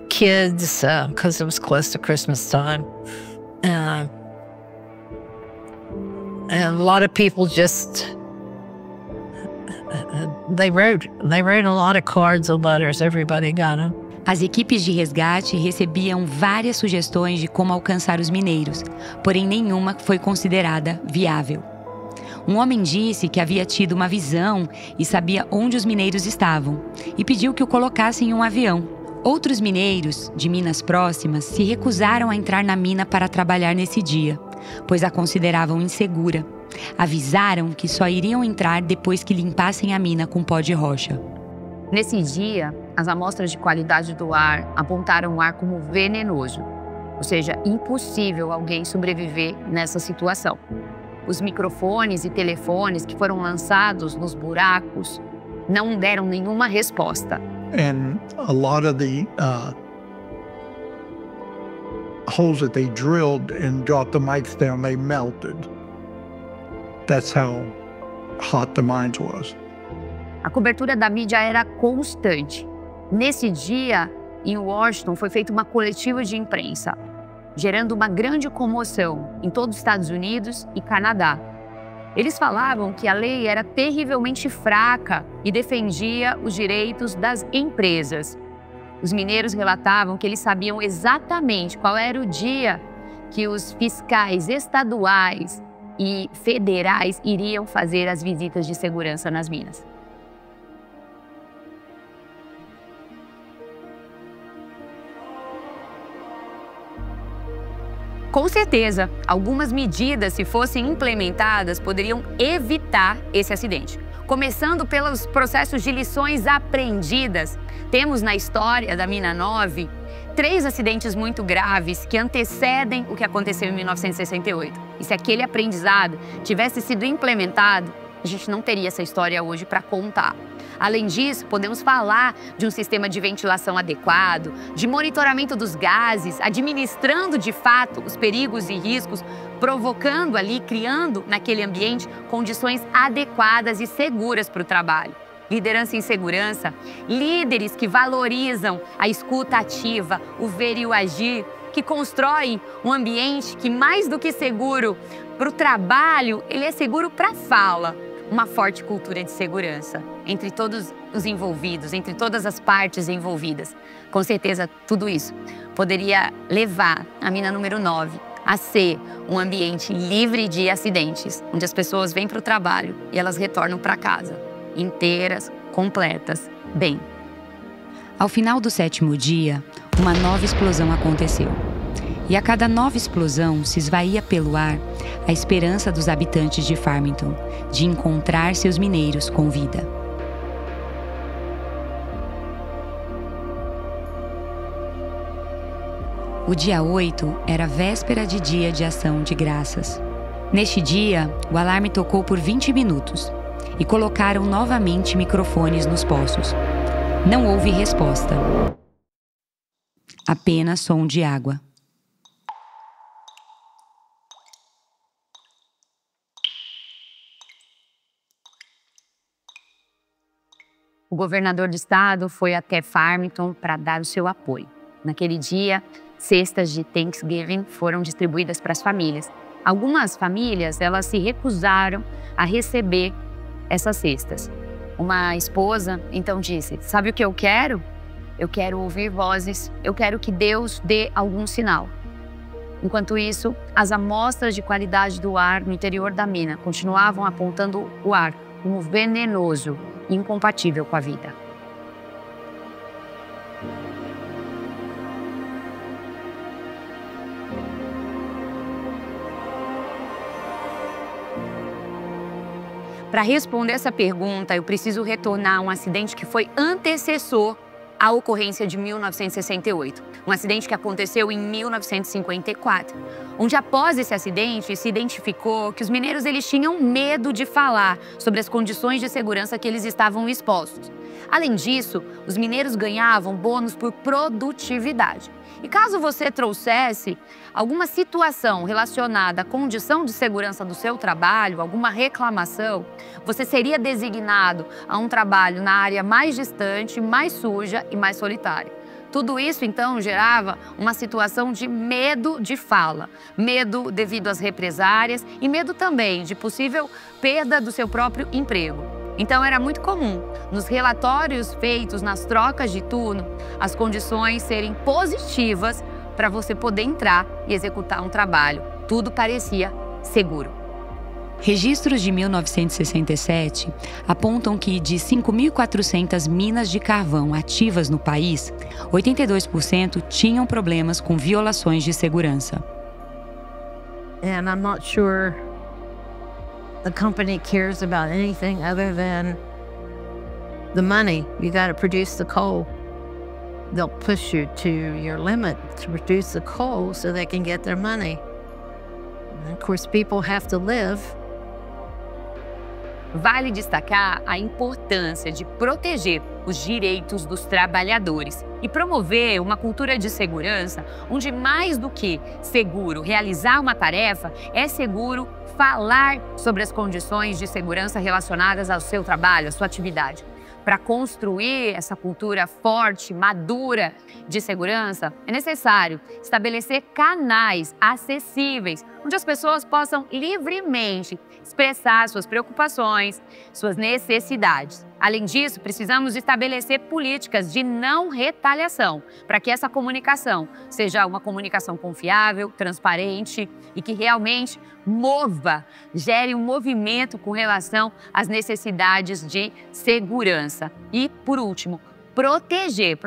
kids, because it was close to Christmas time. And a lot of people just... They wrote a lot of cards and letters. Everybody got them. As equipes de resgate recebiam várias sugestões de como alcançar os mineiros, porém nenhuma foi considerada viável. Um homem disse que havia tido uma visão e sabia onde os mineiros estavam e pediu que o colocassem em um avião. Outros mineiros de minas próximas se recusaram a entrar na mina para trabalhar nesse dia, pois a consideravam insegura. Avisaram que só iriam entrar depois que limpassem a mina com pó de rocha. Nesse dia, as amostras de qualidade do ar apontaram o ar como venenoso, ou seja, impossível alguém sobreviver nessa situação. Os microfones e telefones que foram lançados nos buracos não deram nenhuma resposta. And a lot of the holes that they drilled and dropped the mics down, they melted. That's how hot the mines was. A cobertura da mídia era constante. Nesse dia, em Washington, foi feita uma coletiva de imprensa, gerando uma grande comoção em todos os Estados Unidos e Canadá. Eles falavam que a lei era terrivelmente fraca e defendia os direitos das empresas. Os mineiros relatavam que eles sabiam exatamente qual era o dia que os fiscais estaduais e federais iriam fazer as visitas de segurança nas minas. Com certeza, algumas medidas, se fossem implementadas, poderiam evitar esse acidente. Começando pelos processos de lições aprendidas. Temos na história da Mina 9 3 acidentes muito graves que antecedem o que aconteceu em 1968. E se aquele aprendizado tivesse sido implementado, a gente não teria essa história hoje para contar. Além disso, podemos falar de um sistema de ventilação adequado, de monitoramento dos gases, administrando de fato os perigos e riscos, provocando ali, criando naquele ambiente condições adequadas e seguras para o trabalho. Liderança em segurança, líderes que valorizam a escuta ativa, o ver e o agir, que constroem um ambiente que, mais do que seguro para o trabalho, ele é seguro para a fala. Uma forte cultura de segurança entre todos os envolvidos, entre todas as partes envolvidas. Com certeza, tudo isso poderia levar a mina número 9 a ser um ambiente livre de acidentes, onde as pessoas vêm para o trabalho e elas retornam para casa, inteiras, completas, bem. Ao final do 7º dia, uma nova explosão aconteceu. E a cada nova explosão se esvaía pelo ar a esperança dos habitantes de Farmington de encontrar seus mineiros com vida. O dia 8 era véspera de Dia de Ação de Graças. Neste dia, o alarme tocou por 20 minutos e colocaram novamente microfones nos poços. Não houve resposta. Apenas som de água. O governador do estado foi até Farmington para dar o seu apoio. Naquele dia, cestas de Thanksgiving foram distribuídas para as famílias. Algumas famílias, elas se recusaram a receber essas cestas. Uma esposa, então, disse: "Sabe o que eu quero? Eu quero ouvir vozes, eu quero que Deus dê algum sinal." Enquanto isso, as amostras de qualidade do ar no interior da mina continuavam apontando o ar como venenoso e incompatível com a vida. Para responder essa pergunta, eu preciso retornar a um acidente que foi antecessor à ocorrência de 1968. Um acidente que aconteceu em 1954, onde após esse acidente se identificou que os mineiros eles tinham medo de falar sobre as condições de segurança que eles estavam expostos. Além disso, os mineiros ganhavam bônus por produtividade. E caso você trouxesse alguma situação relacionada à condição de segurança do seu trabalho, alguma reclamação, você seria designado a um trabalho na área mais distante, mais suja e mais solitária. Tudo isso, então, gerava uma situação de medo de fala, medo devido às represárias e medo também de possível perda do seu próprio emprego. Então era muito comum, nos relatórios feitos nas trocas de turno, as condições serem positivas para você poder entrar e executar um trabalho. Tudo parecia seguro. Registros de 1967 apontam que de 5.400 minas de carvão ativas no país, 82% tinham problemas com violações de segurança. And I'm not sure the company cares about anything other than the money. You got to produce the coal. They'll push you to your limit to produce the coal so they can get their money. And of course, people have to live. Vale destacar a importância de proteger os direitos dos trabalhadores e promover uma cultura de segurança onde, mais do que seguro realizar uma tarefa, é seguro falar sobre as condições de segurança relacionadas ao seu trabalho, à sua atividade. Para construir essa cultura forte, madura de segurança, é necessário estabelecer canais acessíveis, onde as pessoas possam livremente expressar suas preocupações, suas necessidades. Além disso, precisamos estabelecer políticas de não retaliação, para que essa comunicação seja uma comunicação confiável, transparente e que realmente gere um movimento com relação às necessidades de segurança. E, por último, proteger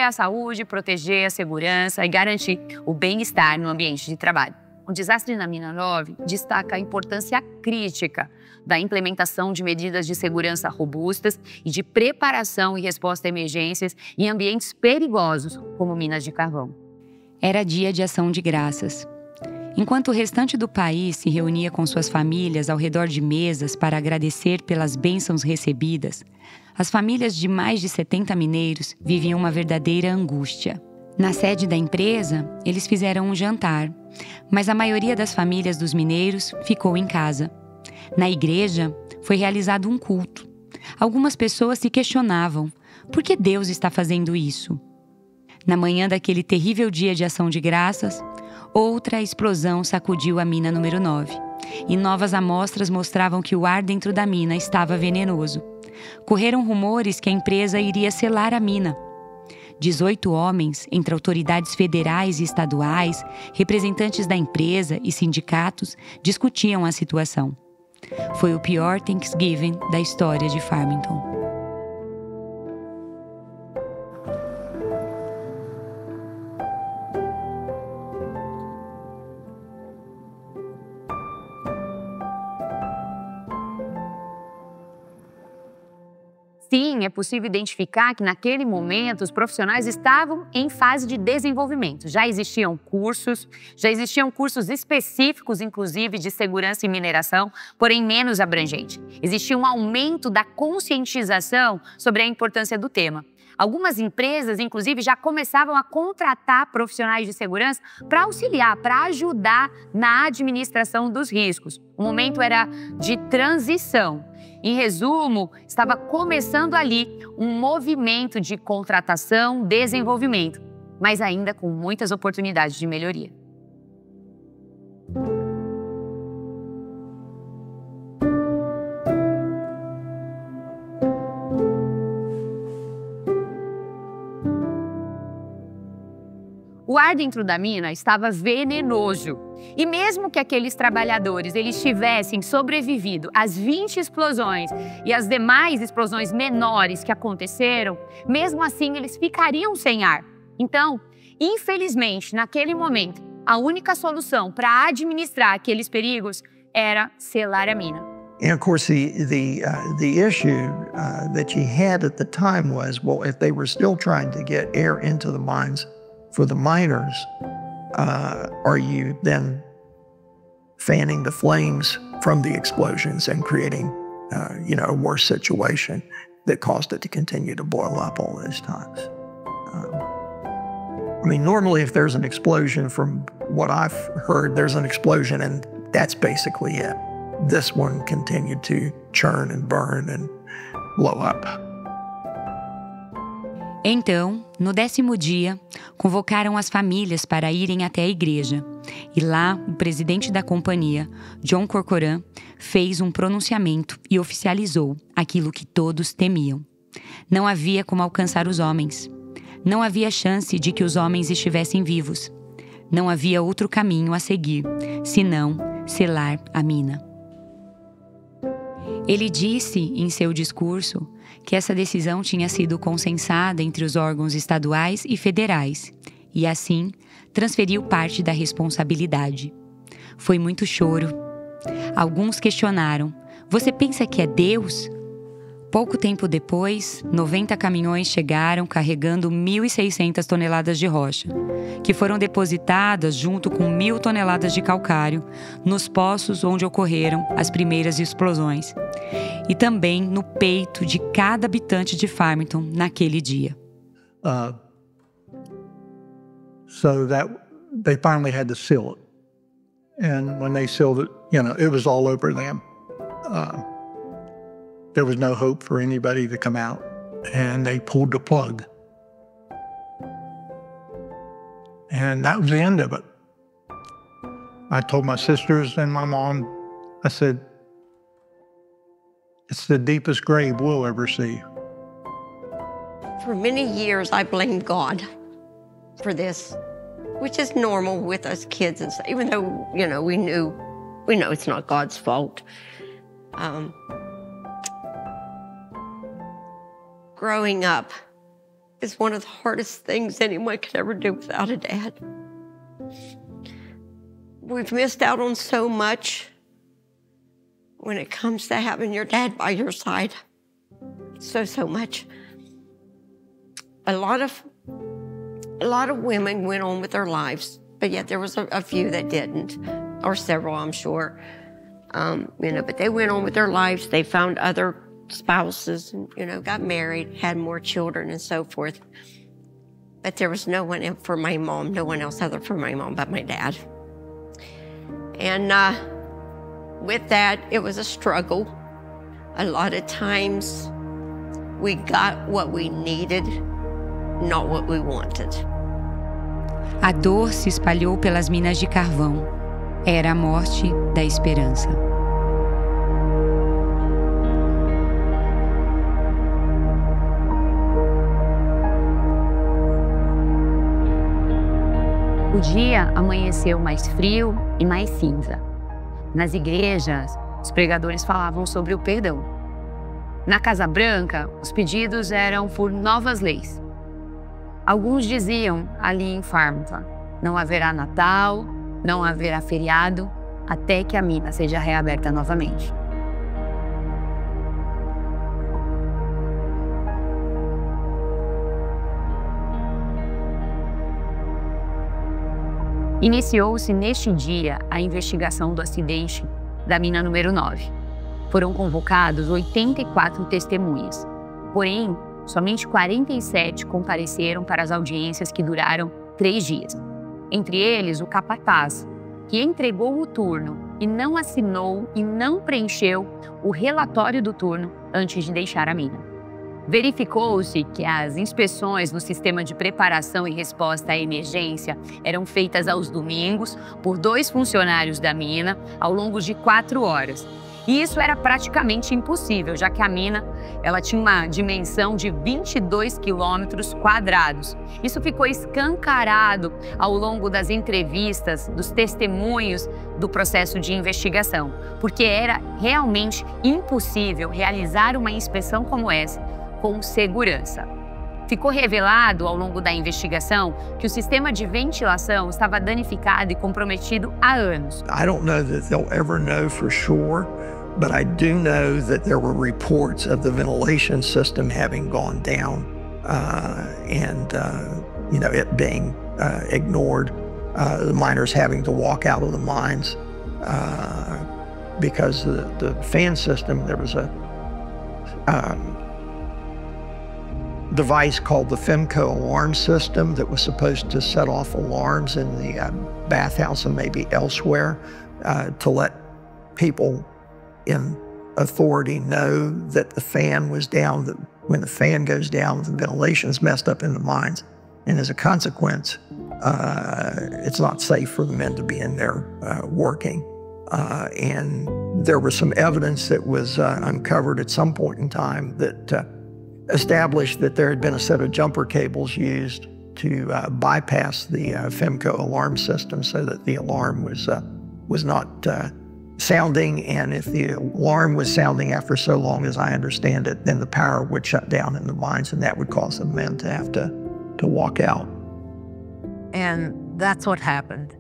a saúde, proteger a segurança e garantir o bem-estar no ambiente de trabalho. O desastre na Mina 9 destaca a importância crítica da implementação de medidas de segurança robustas e de preparação e resposta a emergências em ambientes perigosos, como minas de carvão. Era dia de ação de graças. Enquanto o restante do país se reunia com suas famílias ao redor de mesas para agradecer pelas bênçãos recebidas, as famílias de mais de 70 mineiros viviam uma verdadeira angústia. Na sede da empresa, eles fizeram um jantar, mas a maioria das famílias dos mineiros ficou em casa. Na igreja, foi realizado um culto. Algumas pessoas se questionavam: por que Deus está fazendo isso? Na manhã daquele terrível dia de ação de graças, outra explosão sacudiu a mina número 9, e novas amostras mostravam que o ar dentro da mina estava venenoso. Correram rumores que a empresa iria selar a mina. 18 homens, entre autoridades federais e estaduais, representantes da empresa e sindicatos, discutiam a situação. Foi o pior Thanksgiving da história de Farmington. Sim, é possível identificar que naquele momento os profissionais estavam em fase de desenvolvimento. Já existiam cursos específicos, inclusive, de segurança e mineração, porém menos abrangente. Existia um aumento da conscientização sobre a importância do tema. Algumas empresas, inclusive, já começavam a contratar profissionais de segurança para auxiliar, para ajudar na administração dos riscos. O momento era de transição. Em resumo, estava começando ali um movimento de contratação, desenvolvimento, mas ainda com muitas oportunidades de melhoria. O ar dentro da mina estava venenoso. E mesmo que aqueles trabalhadores eles tivessem sobrevivido às 20 explosões e às demais explosões menores que aconteceram, mesmo assim eles ficariam sem ar. Então, infelizmente, naquele momento, a única solução para administrar aqueles perigos era selar a mina. And of course, the issue that you had at the time was, well, if they were still trying to get air into the mines for the miners, are you then fanning the flames from the explosions and creating, a worse situation that caused it to continue to boil up all those times? Normally if there's an explosion, from what I've heard, there's an explosion and that's basically it. This one continued to churn and burn and blow up. Então, no 10º dia, convocaram as famílias para irem até a igreja. e lá o presidente da companhia, John Corcoran, fez um pronunciamento e oficializou aquilo que todos temiam. Não havia como alcançar os homens. Não havia chance de que os homens estivessem vivos. Não havia outro caminho a seguir, senão selar a mina. Ele disse em seu discurso que essa decisão tinha sido consensada entre os órgãos estaduais e federais e, assim, transferiu parte da responsabilidade. Foi muito choro. Alguns questionaram: "Você pensa que é Deus?" Pouco tempo depois, 90 caminhões chegaram carregando 1.600 toneladas de rocha, que foram depositadas junto com 1.000 toneladas de calcário nos poços onde ocorreram as primeiras explosões, e também no peito de cada habitante de Farmington naquele dia. So that they finally had to seal it. And when they sealed it, it was all over them. There was no hope for anybody to come out, and they pulled the plug. And that was the end of it. I told my sisters and my mom, I said, it's the deepest grave we'll ever see. For many years, I blamed God for this, which is normal with us kids, and even though, we know it's not God's fault. Growing up is one of the hardest things anyone could ever do without a dad. We've missed out on so much when it comes to having your dad by your side. So much. A lot of women went on with their lives, but yet there was a few that didn't, or several, I'm sure. But they went on with their lives. They found other spouses, and, got married, had more children, and so forth. But there was no one for my mom, no one else other for my mom but my dad. And with that, it was a struggle. A lot of times, we got what we needed, not what we wanted. A dor se espalhou pelas minas de carvão. Era a morte da esperança. O dia amanheceu mais frio e mais cinza. Nas igrejas, os pregadores falavam sobre o perdão. Na Casa Branca, os pedidos eram por novas leis. Alguns diziam, ali em Farmington, não haverá Natal, não haverá feriado, até que a mina seja reaberta novamente. Iniciou-se neste dia a investigação do acidente da mina número 9. Foram convocados 84 testemunhas, porém, somente 47 compareceram para as audiências que duraram 3 dias. Entre eles, o capataz, que entregou o turno e não assinou e não preencheu o relatório do turno antes de deixar a mina. Verificou-se que as inspeções no sistema de preparação e resposta à emergência eram feitas aos domingos por 2 funcionários da mina ao longo de 4 horas. E isso era praticamente impossível, já que a mina tinha uma dimensão de 22 quilômetros quadrados. Isso ficou escancarado ao longo das entrevistas, dos testemunhos do processo de investigação, porque era realmente impossível realizar uma inspeção como essa com segurança. Ficou revelado ao longo da investigação que o sistema de ventilação estava danificado e comprometido há anos. I don't know that they'll ever know for sure, but I do know that there were reports of the ventilation system having gone down and it being ignored, the miners having to walk out of the mines because the fan system, there was a device called the Femco alarm system that was supposed to set off alarms in the bathhouse and maybe elsewhere to let people in authority know that the fan was down, that when the fan goes down, the ventilation's messed up in the mines. And as a consequence, It's not safe for the men to be in there working. And there was some evidence that was uncovered at some point in time that established that there had been a set of jumper cables used to bypass the FEMCO alarm system so that the alarm was not sounding. And if the alarm was sounding after so long, as I understand it, then the power would shut down in the mines, and that would cause the men to have to walk out. And that's what happened.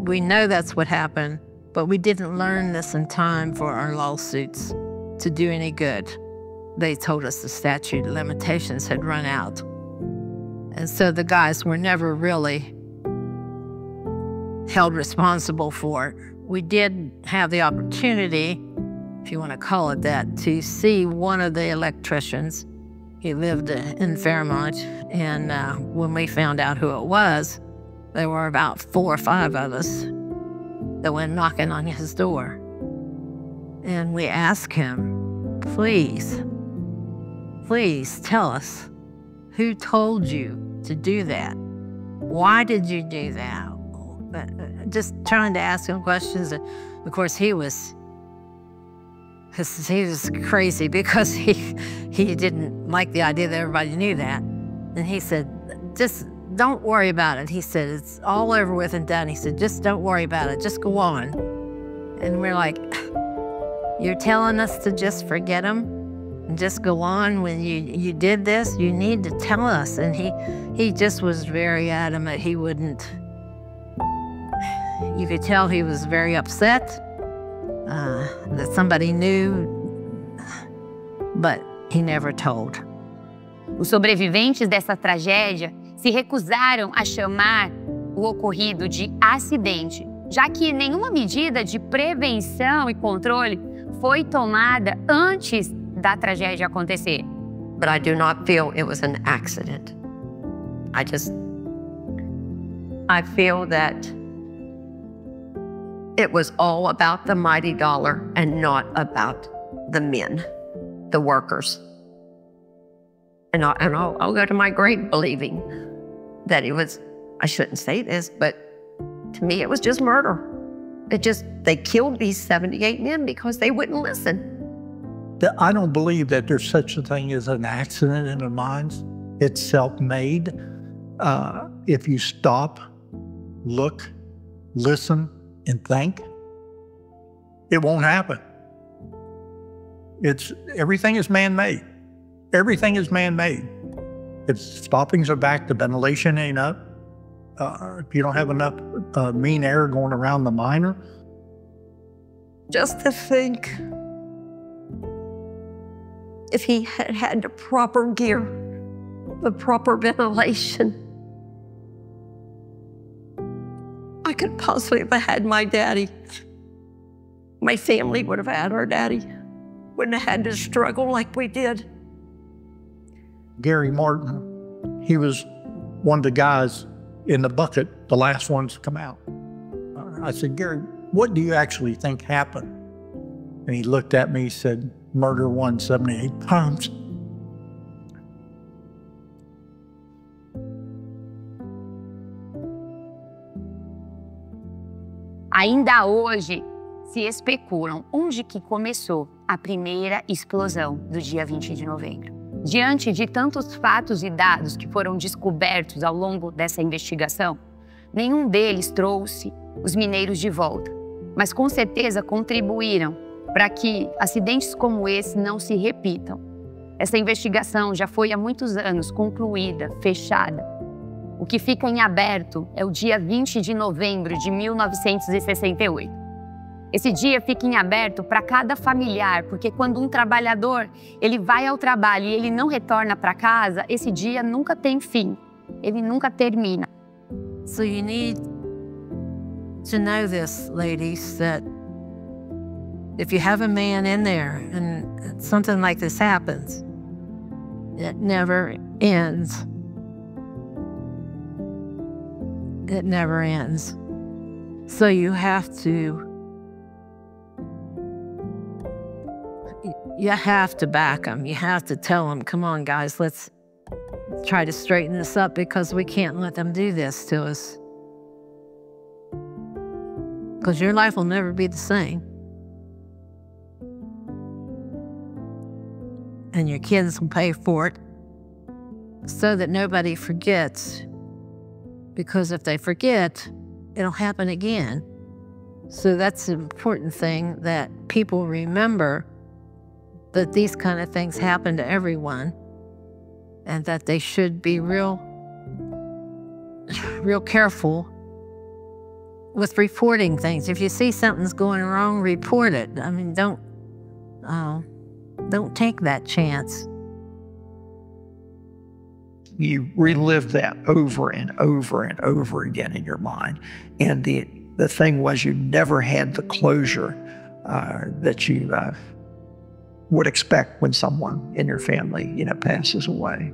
We know that's what happened, but we didn't learn this in time for our lawsuits to do any good. They told us the statute of limitations had run out. And so the guys were never really held responsible for it. We did have the opportunity, if you want to call it that, to see one of the electricians. He lived in Fairmont, and when we found out who it was, there were about 4 or 5 of us that went knocking on his door. And we asked him, please tell us who told you to do that? Why did you do that? Just trying to ask him questions. And of course, he was crazy because he didn't like the idea that everybody knew that. And he said, just don't worry about it. He said, it's all over with and done. He said, just don't worry about it. Just go on. And we're like, you're telling us to just forget him and just go on when you did this? You need to tell us. And he just was very adamant he wouldn't. You could tell he was very upset that somebody knew, but he never told. Os sobreviventes dessa tragédia se recusaram a chamar o ocorrido de acidente, já que nenhuma medida de prevenção e controle foi tomada antes da tragédia acontecer. But I do not feel it was an accident. I feel that it was all about the mighty dollar and not about the men, the workers. And I'll go to my grave believing that it was, I shouldn't say this, but to me it was just murder. They killed these 78 men because they wouldn't listen. I don't believe that there's such a thing as an accident in the mines. It's self-made. If you stop, look, listen, and think, it won't happen. Everything is man-made. Everything is man-made. If stoppings are back, the ventilation ain't up. If you don't have enough mean air going around the miner. Just to think, if he had had the proper gear, the proper ventilation, I could possibly have had my daddy. My family would have had our daddy. Wouldn't have had to struggle like we did. Gary Martin, he was one of the guys in the bucket, the last ones to come out. I said, Gary, what do you actually think happened? And he looked at me, said, murder 178 times. Ainda hoje se especulam onde que começou a primeira explosão do dia 20 de novembro. Diante de tantos fatos e dados que foram descobertos ao longo dessa investigação, nenhum deles trouxe os mineiros de volta, mas com certeza contribuíram para que acidentes como esse não se repitam. Essa investigação já foi há muitos anos concluída, fechada. O que fica em aberto é o dia 20 de novembro de 1968. Esse dia fica em aberto para cada familiar, porque quando um trabalhador ele vai ao trabalho e ele não retorna para casa, esse dia nunca tem fim, ele nunca termina. So you need to know this, ladies, that if you have a man in there and something like this happens, it never ends. It never ends. So you have to back them. You have to tell them, come on, guys, let's try to straighten this up because we can't let them do this to us. Because your life will never be the same. And your kids will pay for it so that nobody forgets. Because if they forget, it'll happen again. So that's an important thing, that people remember that these kind of things happen to everyone and that they should be real careful with reporting things. If you see something's going wrong, report it. I mean, don't take that chance. You relive that over and over and over again in your mind. And the thing was, you never had the closure that you would expect when someone in your family, passes away.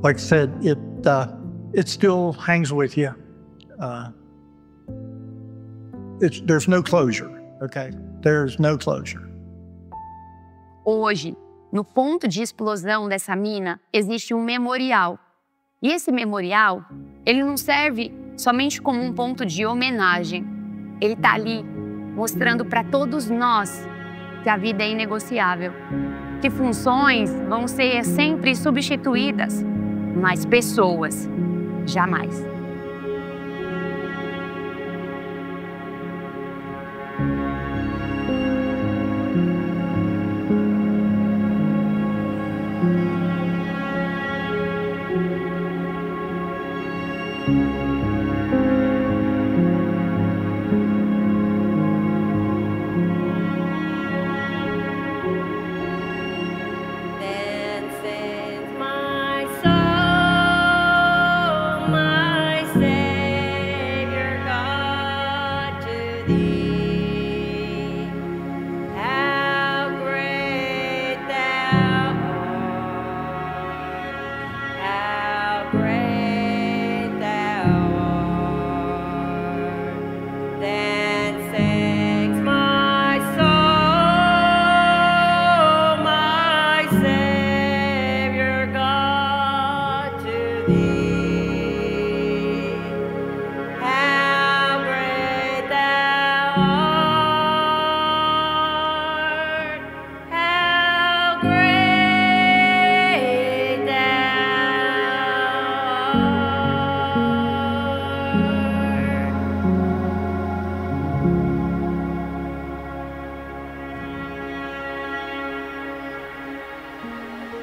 Like I said, it still hangs with you. There's no closure, okay? There's no closure. Hoje, no ponto de explosão dessa mina, existe um memorial. E esse memorial, ele não serve somente como um ponto de homenagem. Ele está ali mostrando para todos nós que a vida é inegociável, que funções vão ser sempre substituídas, mas pessoas, jamais.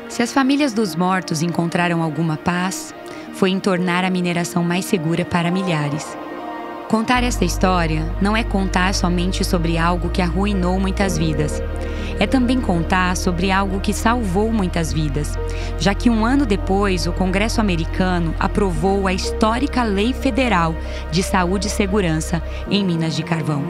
Se as famílias dos mortos encontraram alguma paz, foi em tornar a mineração mais segura para milhares. Contar essa história não é contar somente sobre algo que arruinou muitas vidas. É também contar sobre algo que salvou muitas vidas, já que um ano depois o Congresso americano aprovou a histórica Lei Federal de Saúde e Segurança em Minas de Carvão.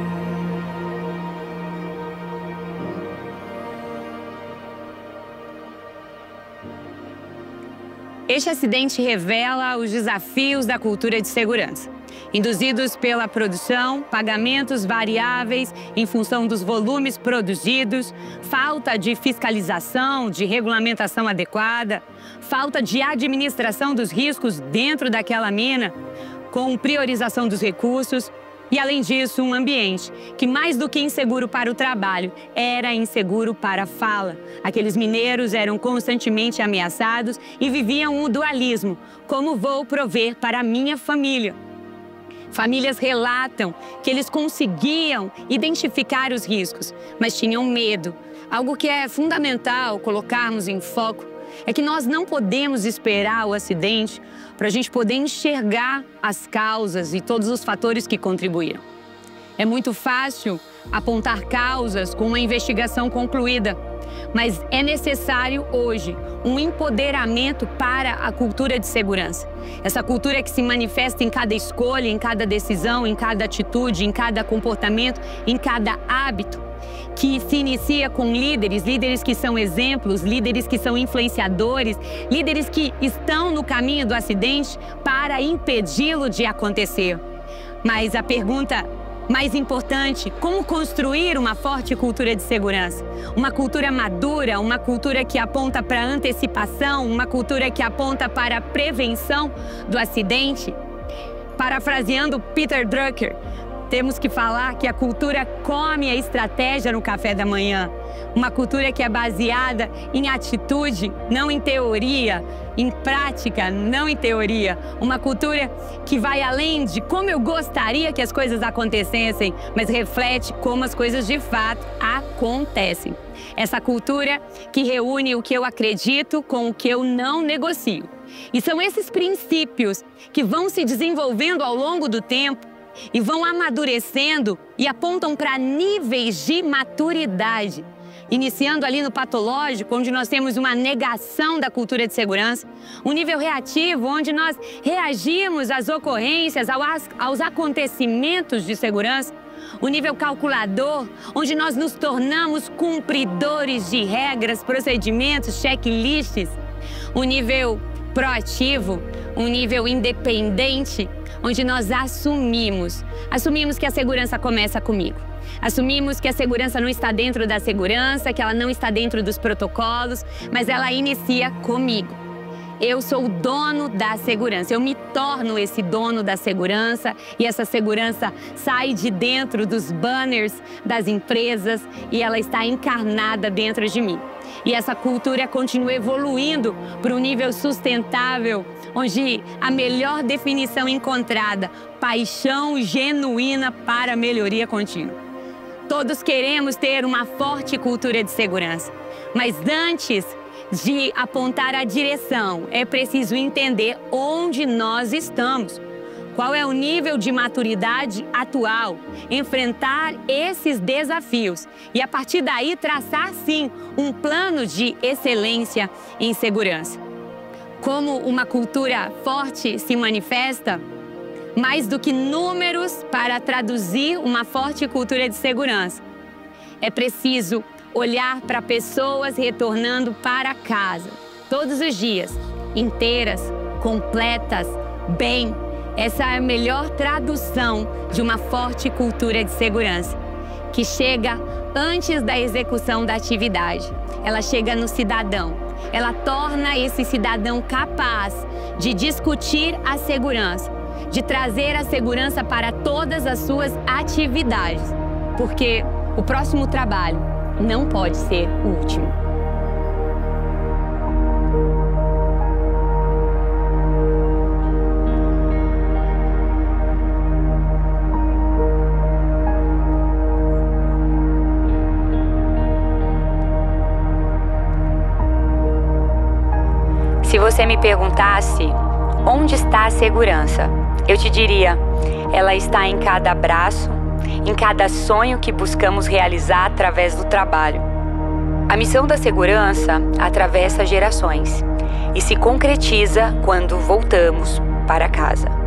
Este acidente revela os desafios da cultura de segurança, induzidos pela produção, pagamentos variáveis em função dos volumes produzidos, falta de fiscalização, de regulamentação adequada, falta de administração dos riscos dentro daquela mina, com priorização dos recursos. E, além disso, um ambiente que, mais do que inseguro para o trabalho, era inseguro para a fala. Aqueles mineiros eram constantemente ameaçados e viviam um dualismo. Como vou prover para a minha família? Famílias relatam que eles conseguiam identificar os riscos, mas tinham medo. Algo que é fundamental colocarmos em foco é que nós não podemos esperar o acidente para a gente poder enxergar as causas e todos os fatores que contribuíram. É muito fácil apontar causas com uma investigação concluída, mas é necessário hoje um empoderamento para a cultura de segurança. Essa cultura que se manifesta em cada escolha, em cada decisão, em cada atitude, em cada comportamento, em cada hábito, que se inicia com líderes que são exemplos, líderes que são influenciadores, líderes que estão no caminho do acidente para impedi-lo de acontecer. Mas a pergunta Mais importante, como construir uma forte cultura de segurança? Uma cultura madura, uma cultura que aponta para a antecipação, uma cultura que aponta para a prevenção do acidente? Parafraseando Peter Drucker, temos que falar que a cultura come a estratégia no café da manhã. Uma cultura que é baseada em atitude, não em teoria, em prática, não em teoria. Uma cultura que vai além de como eu gostaria que as coisas acontecessem, mas reflete como as coisas de fato acontecem. Essa cultura que reúne o que eu acredito com o que eu não negocio. E são esses princípios que vão se desenvolvendo ao longo do tempo e vão amadurecendo e apontam para níveis de maturidade. Iniciando ali no patológico, onde nós temos uma negação da cultura de segurança, um nível reativo, onde nós reagimos às ocorrências, aos acontecimentos de segurança, o nível calculador, onde nós nos tornamos cumpridores de regras, procedimentos, checklists, o nível proativo, um nível independente, onde nós assumimos que a segurança começa comigo. Assumimos que a segurança não está dentro da segurança, que ela não está dentro dos protocolos, mas ela inicia comigo. Eu sou o dono da segurança, eu me torno esse dono da segurança e essa segurança sai de dentro dos banners das empresas e ela está encarnada dentro de mim. E essa cultura continua evoluindo para um nível sustentável, onde a melhor definição encontrada, paixão genuína para a melhoria contínua. Todos queremos ter uma forte cultura de segurança, mas antes de apontar a direção, é preciso entender onde nós estamos. Qual é o nível de maturidade atual? Enfrentar esses desafios e, a partir daí, traçar, sim, um plano de excelência em segurança. Como uma cultura forte se manifesta? Mais do que números para traduzir uma forte cultura de segurança. É preciso olhar para pessoas retornando para casa, todos os dias, inteiras, completas, bem. Essa é a melhor tradução de uma forte cultura de segurança, que chega antes da execução da atividade. Ela chega no cidadão. Ela torna esse cidadão capaz de discutir a segurança, de trazer a segurança para todas as suas atividades, porque o próximo trabalho não pode ser o último. Se você me perguntasse onde está a segurança, eu te diria, ela está em cada abraço, em cada sonho que buscamos realizar através do trabalho. A missão da segurança atravessa gerações e se concretiza quando voltamos para casa.